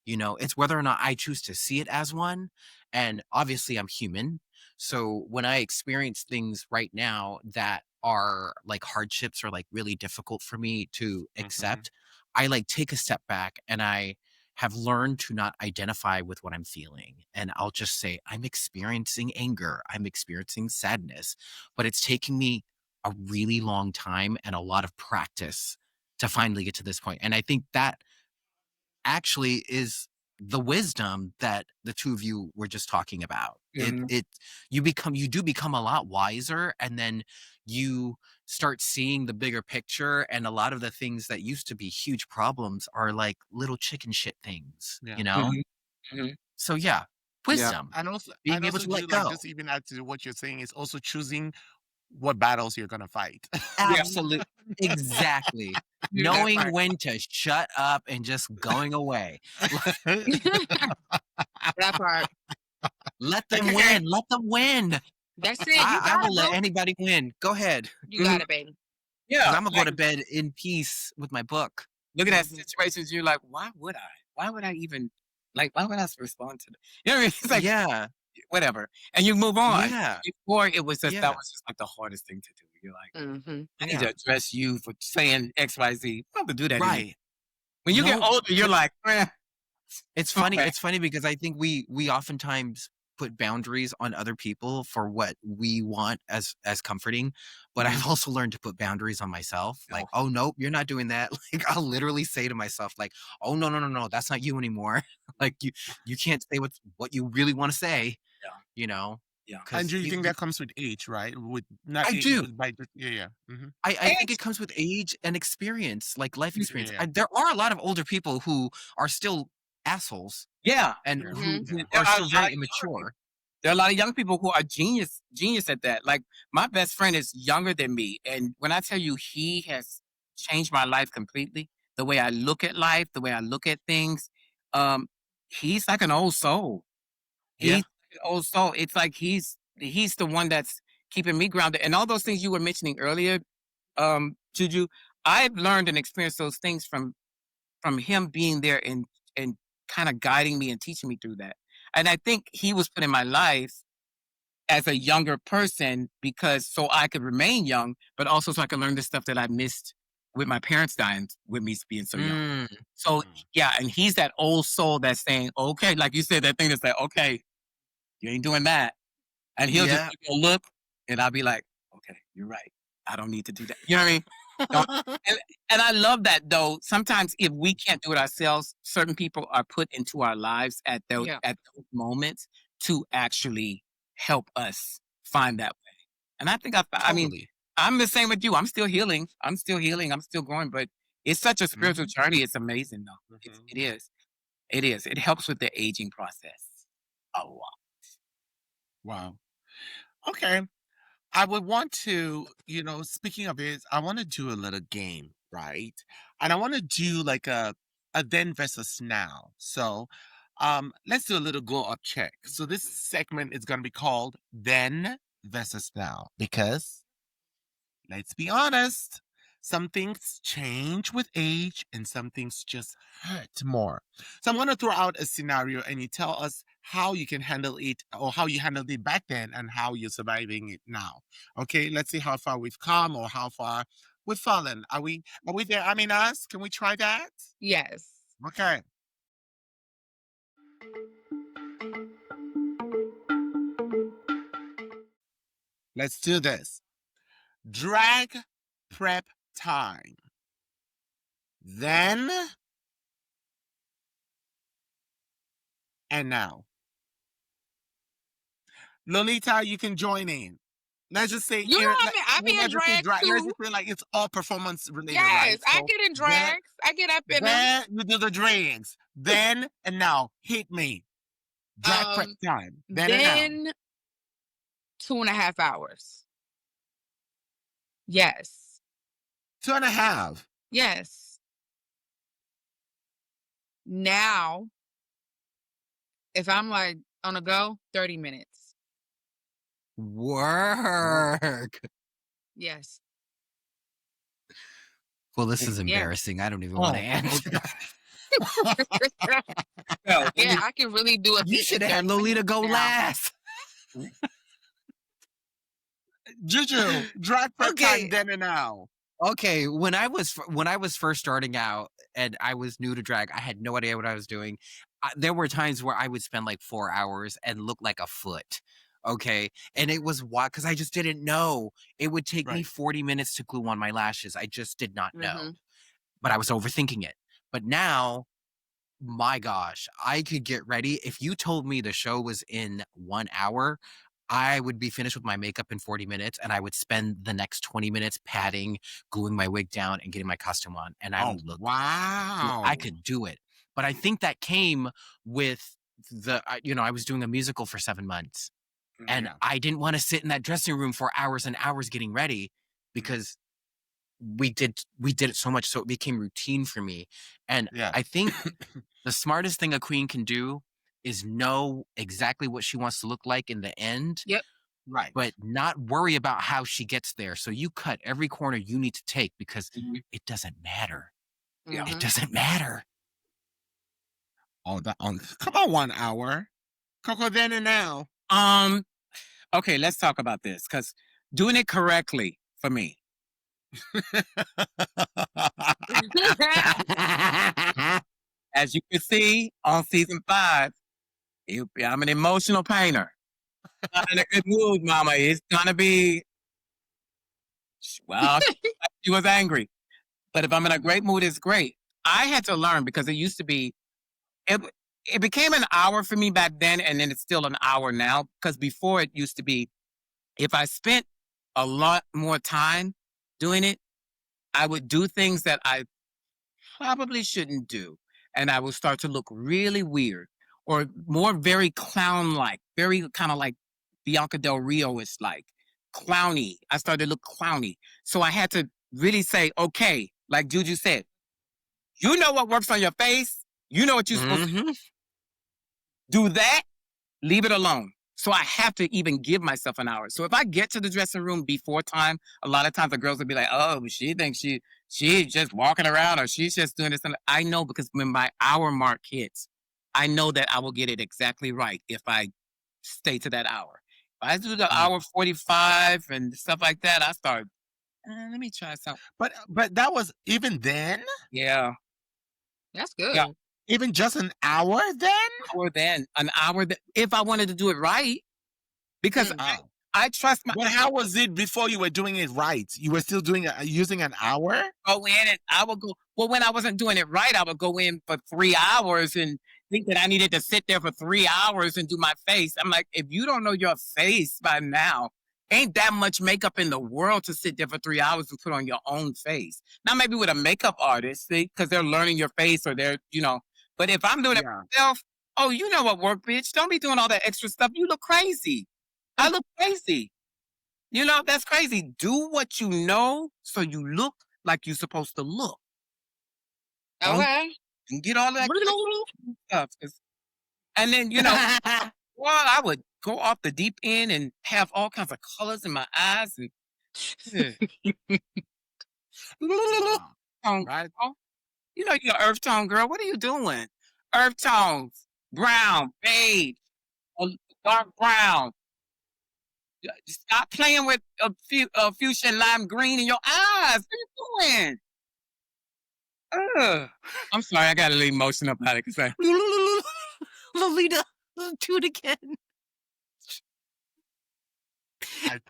It's whether or not I choose to see it as one. And obviously I'm human. So when I experience things right now that are like hardships or like really difficult for me to accept, I like take a step back and I have learned to not identify with what I'm feeling. And I'll just say, I'm experiencing anger. I'm experiencing sadness, but it's taking me a really long time and a lot of practice to finally get to this point. And I think that actually is the wisdom that the two of you were just talking about. You do become a lot wiser, and then you start seeing the bigger picture, and a lot of the things that used to be huge problems are like little chicken shit things, So yeah, wisdom. And also being able to let like, go. just even add to what you're saying is also choosing what battles you're gonna fight. Absolutely. Exactly. Knowing when to shut up and just going away. That part. Let them win. Let them win. That's it. I will let anybody win. Go ahead. You got it, baby. Yeah. I'm going to go to bed in peace with my book. Look at that situations. You're like, why would I? Why would I even, why would I respond to that? You know what I mean? It's like, yeah. Whatever. And you move on. Yeah. Before it was just, that was just like the hardest thing to do. You're like, I need to address you for saying X, Y, Z. I don't have to do that anymore. Right. When you get older, you're like, It's funny. It's funny because I think we oftentimes put boundaries on other people for what we want as comforting, but I've also learned to put boundaries on myself. Like, oh nope, you're not doing that. Like, I'll literally say to myself, like, oh no, that's not you anymore. Like you can't say what you really want to say. Yeah. You know. Yeah. And Because do you think that comes with age, right? With not I age, do. with by just, yeah. Mm-hmm. I think it comes with age and experience, like life experience. Yeah. There are a lot of older people who are still assholes Yeah. and Yeah. who Yeah. are There are still a lot very of immature. There are a lot of young people who are genius at that. Like my best friend is younger than me, and when I tell you he has changed my life completely, the way I look at life, the way I look at things, um, he's like an old soul. Yeah. He's like an old soul. It's like he's the one that's keeping me grounded, and all those things you were mentioning earlier, Juju. I've learned and experienced those things from him being there and kind of guiding me and teaching me through that. And I think he was put in my life as a younger person because so I could remain young, but also so I could learn the stuff that I missed with my parents dying with me being so young. Mm. So yeah, and he's that old soul that's saying, okay, like you said, that thing that's like, okay, you ain't doing that. And he'll just Yeah. give me a look and I'll be like, okay, you're right. I don't need to do that. You know what I mean? Don't- and I love that though. Sometimes if we can't do it ourselves, certain people are put into our lives at those Yeah. at those moments to actually help us find that way. And I think I mean, Totally. I'm the same with you. I'm still healing. I'm still healing. I'm still growing, but it's such a spiritual journey. It's amazing though. It is. It is. It helps with the aging process a lot. Wow. Okay. I would want to, speaking of it, I want to do a little game, right? And I want to do like a then versus now. So let's do a little glow up check. So this segment is gonna be called Then versus Now because let's be honest, some things change with age and some things just hurt more. So I'm going to throw out a scenario and you tell us how you can handle it or how you handled it back then and how you're surviving it now. Okay, let's see how far we've come or how far we've fallen. Are we there? I mean us? Can we try that? Yes. Okay. Let's do this. Drag prep time. Then and now. Lolita, you can join in. Let's just say, You know what I mean? I be in drag let's too. just say like it's all performance related, Yes, right? I So get in drags. I get up in them. then you do the drags. Then and now, hit me. Drag prep time. Then and now. 2.5 hours. Yes. 2.5. Yes. Now, if I'm like on a go, 30 minutes. Work. Yes. Well, this is Yeah. embarrassing. I don't even want to answer. Yeah, I can really do it. You should have had Lolita go last. Juju, drag prep Okay. time. Then and now. Okay, when I was first starting out and I was new to drag, I had no idea what I was doing. There were times where I would spend like 4 hours and look like a foot. Okay, and it was wild because I just didn't know. It would take me Right. 40 minutes to glue on my lashes. I just did not know, Mhm. but I was overthinking it. But now, my gosh, I could get ready. If you told me the show was in 1 hour, I would be finished with my makeup in 40 minutes and I would spend the next 20 minutes patting, gluing my wig down and getting my costume on. And I Oh, would look, wow. I could do it. But I think that came with I was doing a musical for 7 months and Yeah. I didn't want to sit in that dressing room for hours and hours getting ready because we did it so much. So it became routine for me. And Yeah. I think the smartest thing a queen can do is know exactly what she wants to look like in the end. Yep. Right. But not worry about how she gets there. So you cut every corner you need to take because it doesn't matter. Yeah. It doesn't matter. Oh, come on, 1 hour. CoCo, then and now. Okay, let's talk about this because doing it correctly for me. As you can see on season 5, I'm an emotional painter. Not in a good mood, mama. It's gonna be, well, she was angry. But if I'm in a great mood, it's great. I had to learn because it used to be, it, it became an hour for me back then, and then it's still an hour now. Because before it used to be, if I spent a lot more time doing it, I would do things that I probably shouldn't do. And I would start to look really weird or more very clown like, very kind of like Bianca Del Rio is like clowny. I started to look clowny. So I had to really say, okay, like Juju said, you know what works on your face. You know what you're supposed to do that, leave it alone. So I have to even give myself an hour. So if I get to the dressing room before time, a lot of times the girls will be like, oh, she thinks she's just walking around or she's just doing this. And I know because when my hour mark hits, I know that I will get it exactly right if I stay to that hour. If I do the hour 45 and stuff like that, I start, let me try something. But that was even then? Yeah. That's good. Yeah. Even just an hour then? An hour if I wanted to do it right. Because I trust my. But how was it before you were doing it right? You were still doing using an hour? Go in and I would go. Well, when I wasn't doing it right, I would go in for 3 hours and think that I needed to sit there for 3 hours and do my face. I'm like, if you don't know your face by now, ain't that much makeup in the world to sit there for 3 hours and put on your own face. Now, maybe with a makeup artist, because they're learning your face or they're, But if I'm doing it myself, oh, you know what work, bitch. Don't be doing all that extra stuff. You look crazy. I look crazy. That's crazy. Do what you know so you look like you're supposed to look. Okay. And get all that stuff. And then, well, I would go off the deep end and have all kinds of colors in my eyes. And, right? You're an earth tone girl. What are you doing? Earth tones, brown, beige, dark brown. Stop playing with fuchsia and lime green in your eyes. What are you doing? I'm sorry, I got a little emotional about it. Cause Lolita, do it again.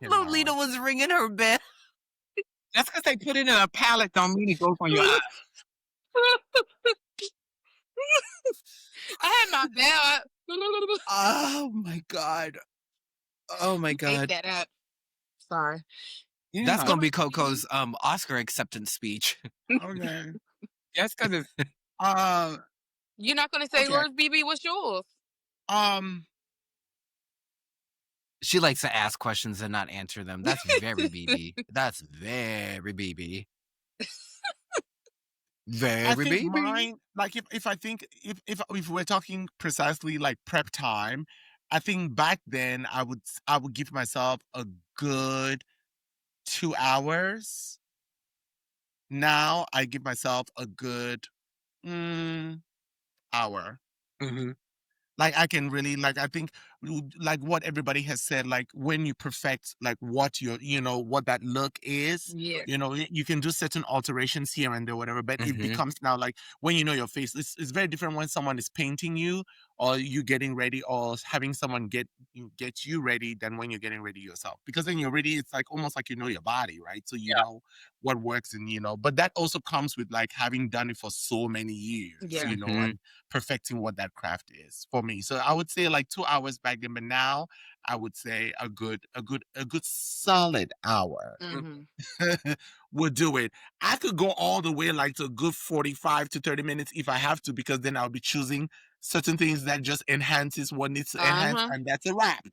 Lolita was ringing her bell. That's because they put it in a palette. Don't mean it goes on your eyes. I had my bell. Oh my God. Oh my God. Take that up. Sorry. Yeah. That's gonna be CoCo's Oscar acceptance speech. Okay. That's because it's You're not gonna say yours, BeBe. What's yours? She likes to ask questions and not answer them. That's very BeBe. That's very BeBe. I think mine, like if we're talking precisely like prep time, I think back then I would give myself a good 2 hours. Now I give myself a good hour. Mm-hmm. Like I can really I think like what everybody has said, like when you perfect like what what that look is, you can do certain alterations here and there, whatever, but it becomes now like when you know your face, it's very different when someone is painting you or you getting ready or having someone get you ready than when you're getting ready yourself, because then you're ready, it's like almost like you know your body, right? So you know what works, and but that also comes with like having done it for so many years, and perfecting what that craft is for me. So I would say like 2 hours back then, but now I would say a good solid hour would do it. I could go all the way like to a good 45 to 30 minutes if I have to, because then I'll be choosing certain things that just enhances what needs to enhance, and that's a wrap.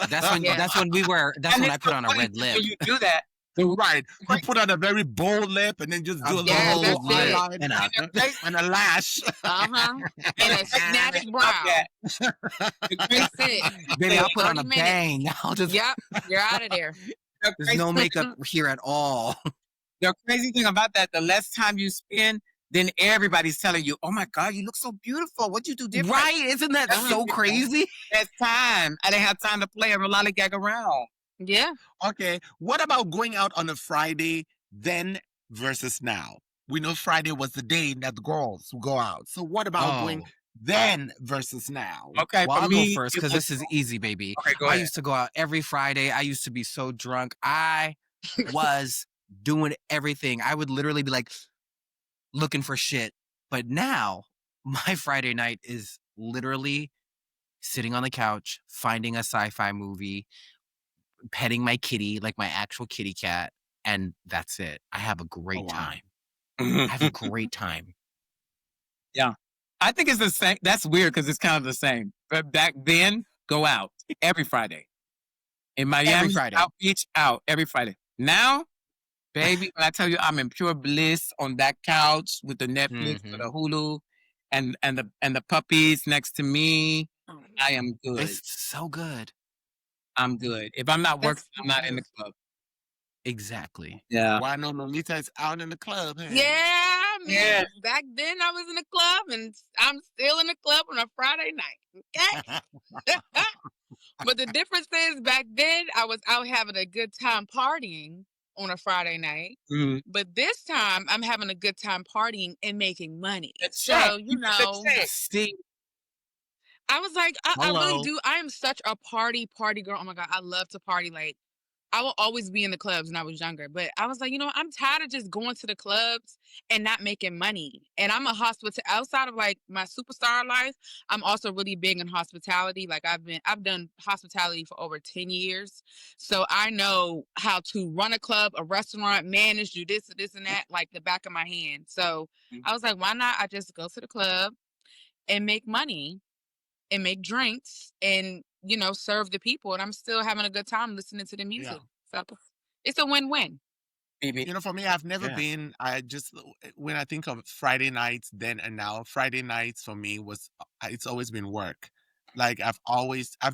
That's when that's when I put on a red lip. You do that. Right. You put on a very bold lip and then just do a little highlight and a lash. And a snatch brow. That's it. Baby, I'll put on a bang. Yep, you're out of there. There's no makeup here at all. The crazy thing about that, the less time you spend, then everybody's telling you, oh my God, you look so beautiful. What'd you do different? Right? Isn't that so crazy? That's time. I didn't have time to play and lollygag around. Yeah. Okay. What about going out on a Friday then versus now? We know Friday was the day that the girls would go out. So what about going then versus now. Okay, Well, for I'll me, go first it because was- this is easy, baby. Okay, go I ahead. used to go out every Friday. I used to be so drunk. I was doing everything. I would literally be like looking for shit. But now my Friday night is literally sitting on the couch, finding a sci-fi movie, petting my kitty, like my actual kitty cat, and that's it. I have a great wow. time. I have a great time. Yeah. I think it's the same. That's weird because it's kind of the same. But back then, go out every Friday. In Miami, Friday. South Beach, out every Friday. Now, baby, when I tell you I'm in pure bliss on that couch with the Netflix or the Hulu and the puppies next to me, I am good. It's so good. I'm good. If I'm not working, That's I'm not in the club. Exactly. Yeah. Why no Lolita is out in the club? Hey? Yeah, man. Yeah. Back then I was in the club and I'm still in the club on a Friday night. Okay. But the difference is back then I was out having a good time partying on a Friday night. Mhm. But this time I'm having a good time partying and making money. That's So, right. you know, See, I was like, I really Hello. do. I am such a party girl. Oh my God. I love to party. Like, I will always be in the clubs when I was younger, but I was like, you know, I'm tired of just going to the clubs and not making money. And I'm a outside of like my superstar life, I'm also really big in hospitality. Like I've done hospitality for over 10 years. So I know how to run a club, a restaurant, manage, do this and that, like the back of my hand. So I was like, why not? I just go to the club and make money and make drinks and, you know, serve the people. And I'm still having a good time listening to the music. So it's a win-win. Baby. You know, for me, I've never Yeah. been. I just when I think of Friday nights then and now, Friday nights for me was it's always been work. Like I've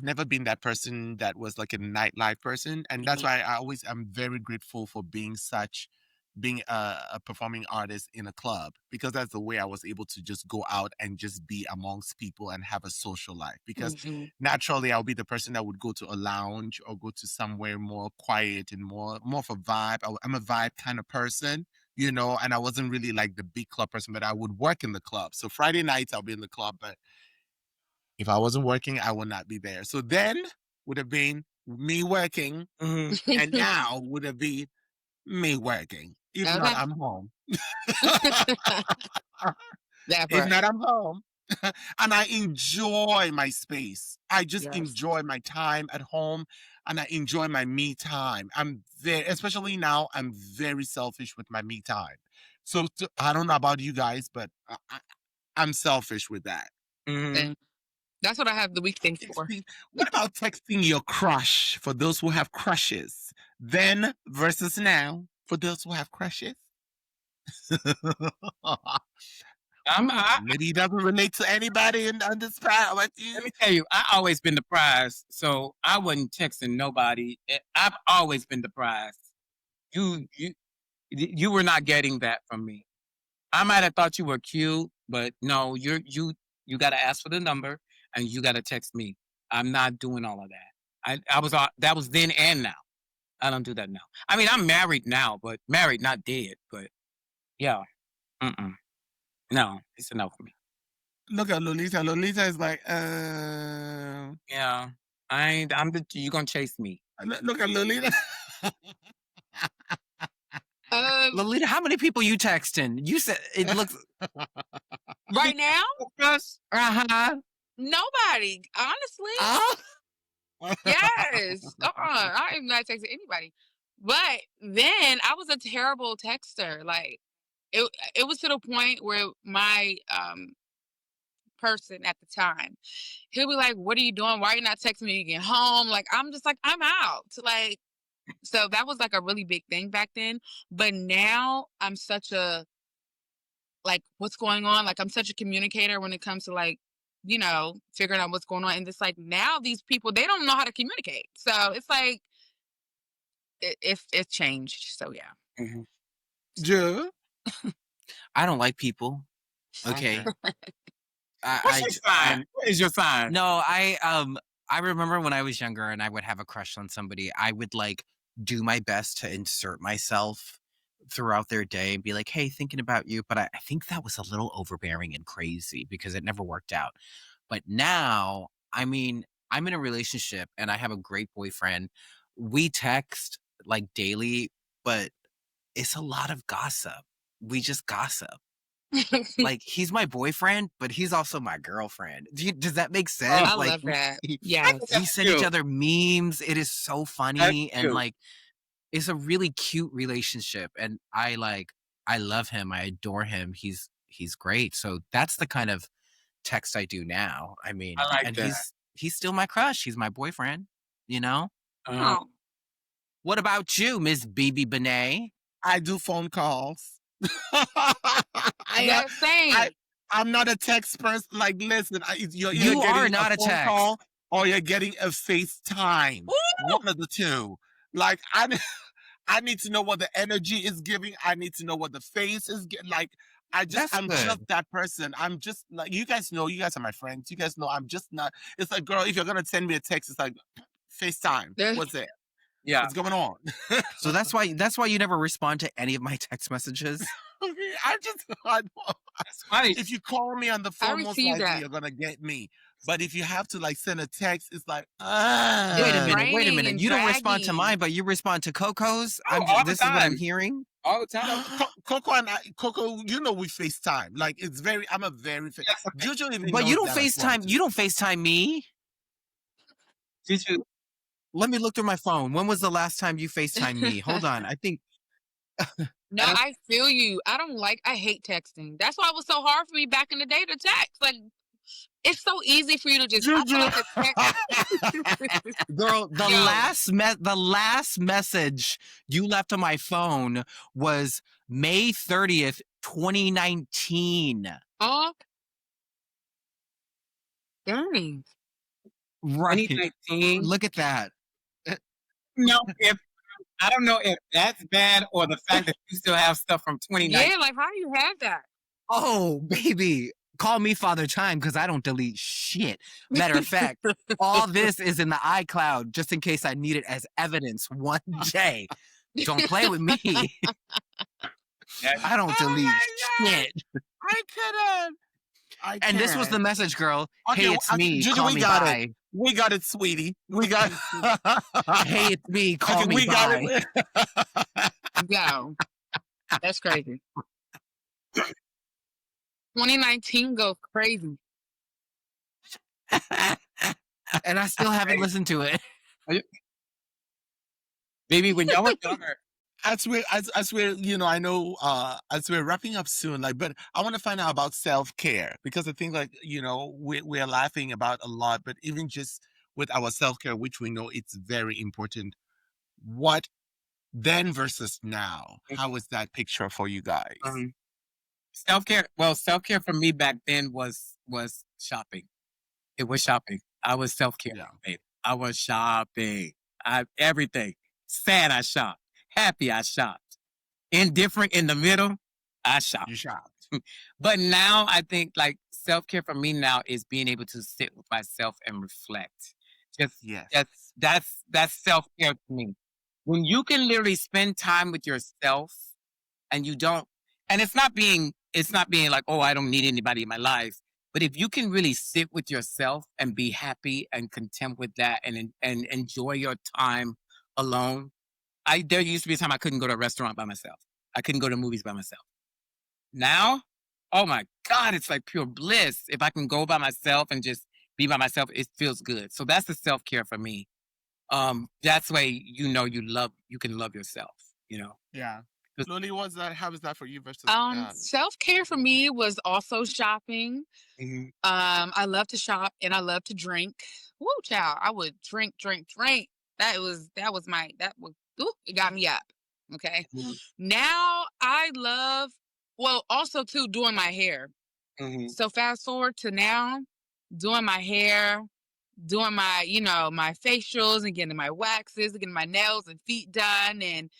never been that person that was like a nightlife person, and that's why I'm very grateful for being a performing artist in a club, because that's the way I was able to just go out and just be amongst people and have a social life. Because naturally, I'll be the person that would go to a lounge or go to somewhere more quiet and more of a vibe. I'm a vibe kind of person, you know, and I wasn't really like the big club person, but I would work in the club. So Friday nights I'll be in the club, but if I wasn't working, I would not be there. So then would have been me working, and now would have been me working. If not, Okay. I'm home. That If part. not, I'm home. And I enjoy my space. I just Yes. enjoy my time at home, and I enjoy my me time. Especially now, I'm very selfish with my me time. So I don't know about you guys, but I'm selfish with that. Mhm. That's what I have the weekdays for. What about texting your crush for those who have crushes? Then versus now for those who have crushes? Maybe he doesn't relate to anybody on this panel. Let me tell you, I always been the prize, so I wasn't texting nobody. I've always been the prize. You were not getting that from me. I might have thought you were cute, but no, you got to ask for the number and you got to text me. I'm not doing all of that. That was then and now. I don't do that now. I mean, I'm married now, but married, not dead. But yeah, no, it's enough for me. Look at Lolita. Lolita is like, Yeah, you gonna chase me. look at Lolita. Lolita, how many people you texting? You said it looks Right now, nobody. Honestly, Ah. yes. I am not texting anybody. But then I was a terrible texter. Like it was to the point where my person at the time, he'll be like, "What are you doing? Why are you not texting me when you get home?" Like I'm just like, I'm out. Like, so that was like a really big thing back then. But now I'm such a like, what's going on? Like I'm such a communicator when it comes to like, you know, figuring out what's going on. And it's like now these people, they don't know how to communicate. So it's like it changed. So yeah. Joe? I don't like people. Okay. What's your sign? What is your sign? No, I remember when I was younger and I would have a crush on somebody, I would like do my best to insert myself throughout their day and be like, hey, thinking about you. But I think that was a little overbearing and crazy because it never worked out. But now, I mean, I'm in a relationship and I have a great boyfriend. We text like daily, but it's a lot of gossip. We just gossip. Like, he's my boyfriend, but he's also my girlfriend. Does that make sense? I Like, love that. we Yes. send each other memes. It is so funny. And cute. like, it's a really cute relationship. And I love him. I adore him. He's great. So that's the kind of text I do now. I mean, I like and that. he's still my crush. He's my boyfriend, you know? Oh. What about you, Miss BeBe Benet? I do phone calls. Yeah, same. I'm not a text person. Like, listen, you're either You are getting not a phone text. call or you're getting a FaceTime. One of the two. Like, I need to know what the energy is giving. I need to know what the face is like. I'm That's just good. that person. I'm just like, you guys know, you guys are my friends. You guys know I'm just not. It's like, girl, if you're gonna send me a text, it's like FaceTime. What's it? Yeah. What's going on? So that's why you never respond to any of my text messages. That's funny. If you call me on the phone, most receive likely that. you're gonna get me. But if you have to like send a text, it's like, Wait a draining minute. and You don't respond to dragging. mine, but you respond to Coco's. Oh, all the This is what I'm time. hearing. All the time. Coco and Coco, you know we FaceTime. Like it's very, I'm a very. Juju even But you knows don't that as well, FaceTime. too. You don't FaceTime me. Did you? Let me look through my phone. When was the last time you FaceTime me? Hold on. I think No, I feel you. I hate texting. That's why it was so hard for me back in the day to text. Like, it's so easy for you to just, I feel like a text. girl, the Yo. last message you left on my phone was May 30th, 2019. Oh. Dang. Right. 2019. Look at that. No, I don't know if that's bad or the fact that you still have stuff from 2019. Yeah, like how do you have that? Oh, baby. Call me Father Time because I don't delete shit. Matter of fact, all this is in the iCloud just in case I need it as evidence one day. Don't play with me. I don't delete shit. I couldn't. And this was the message, girl. Hey, it's me. Juju, Call we me got bye. it. We got it, sweetie. We got Hey, it's me. Call me we got bye. it. Yo, that's crazy. 2019 goes crazy. And I still haven't listened to it. Baby, when y'all were younger. As we're, you know, I know, as we're wrapping up soon, like, but I want to find out about self-care because I think, like, you know, we're laughing about a lot, but even just with our self-care, which we know it's very important, what then versus now? How is that picture for you guys? Self-care. Well, self-care for me back then was shopping. It was shopping. I was self-care. Yeah. I was shopping. Everything. Sad, I shopped. Happy, I shopped. Indifferent in the middle, I shopped. You shopped. But now I think like self-care for me now is being able to sit with myself and reflect. Yes. That's self-care to me. When you can literally spend time with yourself and you don't, and it's not being like, oh, I don't need anybody in my life. But if you can really sit with yourself and be happy and content with that and enjoy your time alone. There used to be a time I couldn't go to a restaurant by myself. I couldn't go to movies by myself. Now, oh my God, it's like pure bliss. If I can go by myself and just be by myself, it feels good. So that's the self-care for me. That's way you know you can love yourself, you know. Yeah. Loli, how was that for you versus self-care for me was also shopping. Mm-hmm. I love to shop and I love to drink. Woo, child, I would drink. It got me up. Okay. Mm-hmm. Now I love, also too, doing my hair. Mm-hmm. So fast forward to now, doing my hair, doing my, my facials and getting my waxes, getting my nails and feet done and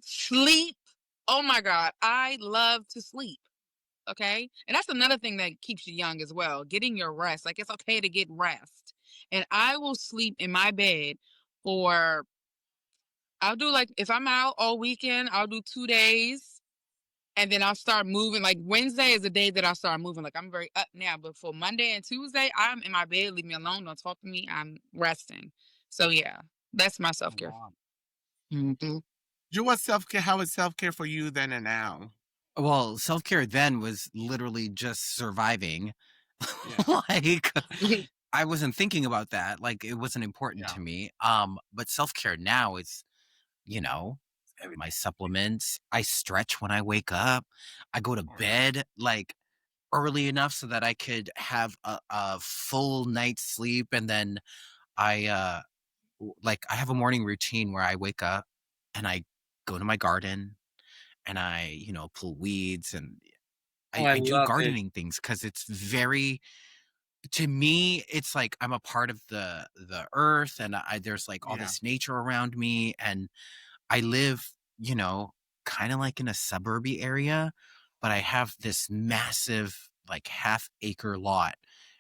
sleep. Oh my God, I love to sleep. Okay. And that's another thing that keeps you young as well. Getting your rest. Like, it's okay to get rest. And I will sleep in my bed for, I'll do like if I'm out all weekend, I'll do 2 days and then I'll start moving. Like Wednesday is the day that I start moving. Like I'm very up now, but for Monday and Tuesday, I'm in my bed. Leave me alone. Don't talk to me. I'm resting. So yeah, that's my self care. Wow. Mm-hmm. You was self-care. How is self-care for you then and now? Well, self-care then was literally just surviving. Yeah. Like, I wasn't thinking about that. Like, it wasn't important Yeah. to me. But self-care now is, you know, my supplements. I stretch when I wake up. I go to Oh, yeah. bed like early enough so that I could have a full night's sleep. And then I have a morning routine where I wake up and I go to my garden and I, pull weeds and Oh, I, I I do love it. gardening things because it's very, to me, it's like I'm a part of the earth and there's like all Yeah. this nature around me. And I live, kind of like in a suburby area, but I have this massive, like half-acre lot.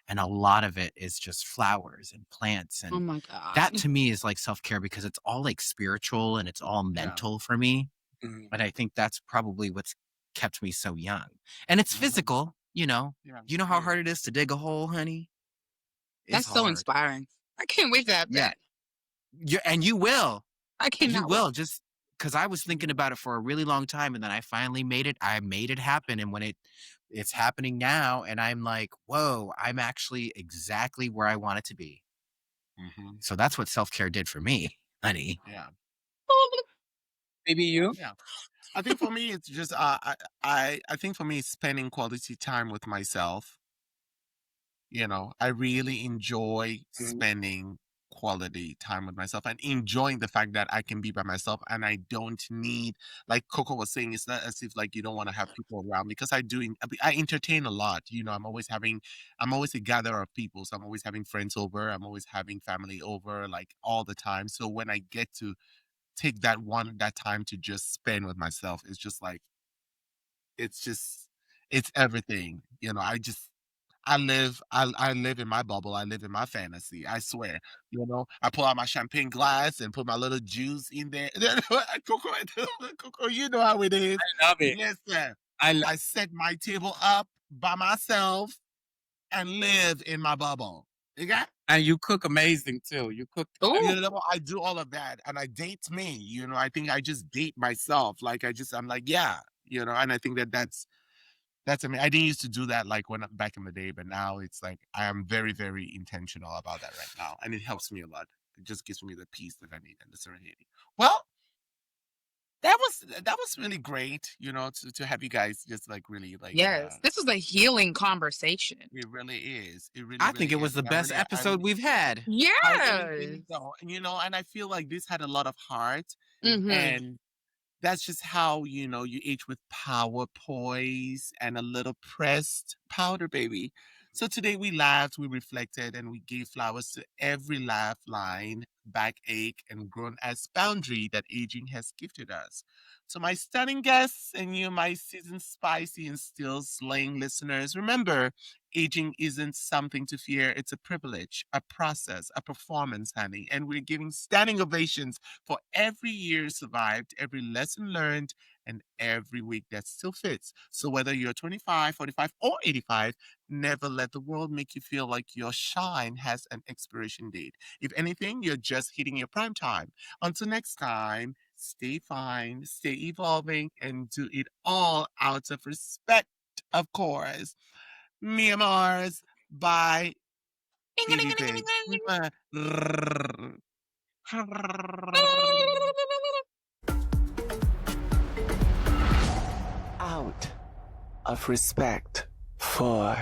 And a lot of it is just flowers and plants. Oh And my God. that to me is like self-care because it's all like spiritual and it's all Yeah. mental for me. Mhm. And I think that's probably what's kept me so young. And it's Mhm. physical, Yeah. You know how hard Yeah. it is to dig a hole, honey? It's That's so hard. inspiring. I can't wait to have Yeah. that. And you will. I You cannot will, wait. just because I was thinking about it for a really long time, and then I finally made it. I made it happen, and when it's happening now, and I'm like, whoa, I'm actually exactly where I want it to be. Mhm. So that's what self-care did for me, honey. Yeah. Maybe you? Yeah. I think for me, it's just I think for me, it's spending quality time with myself. I really enjoy Mhm. spending quality time with myself and enjoying the fact that I can be by myself and I don't need, like Coco was saying, it's not as if like you don't want to have people around because I entertain a lot. I'm always a gatherer of people. So I'm always having friends over. I'm always having family over like all the time. So when I get to take that time to just spend with myself, it's just like, it's it's everything. I live in my bubble. I live in my fantasy. I swear. I pull out my champagne glass and put my little juice in there. Coco, Coco, you know how it is. I love it. Listen, I love I set my table up by myself and live in my bubble. You got? And you cook amazing too. You cook Oh, I do all of that, and I date me. I think I just date myself. I'm like, yeah, and I think that's I didn't used to do that like when back in the day, but now it's like I am very, very intentional about that right now, and it helps me a lot. It just gives me the peace that I need and the serenity. Well, that was really great, to have you guys just like really like yes. This was a healing conversation. it really is. It really, I think really it is. was the And best episode we've had. I really Yes. think so. And I feel like this had a lot of heart, Mm-hmm. and that's just how you age with power, poise, and a little pressed powder, baby. So today we laughed, we reflected, and we gave flowers to every laugh line, backache, and grown ass boundary that aging has gifted us. So my stunning guests and you, my seasoned spicy and still slaying listeners, remember, aging isn't something to fear. It's a privilege, a process, a performance, honey. And we're giving standing ovations for every year survived, every lesson learned, and every week that still fits. So whether you're 25, 45, or 85, never let the world make you feel like your shine has an expiration date. If anything, you're just hitting your prime time. Until next time, stay fine, stay evolving, and do it all out of respect, of course. Mi amors, bye, kitty pigs. Mwah. Out of respect for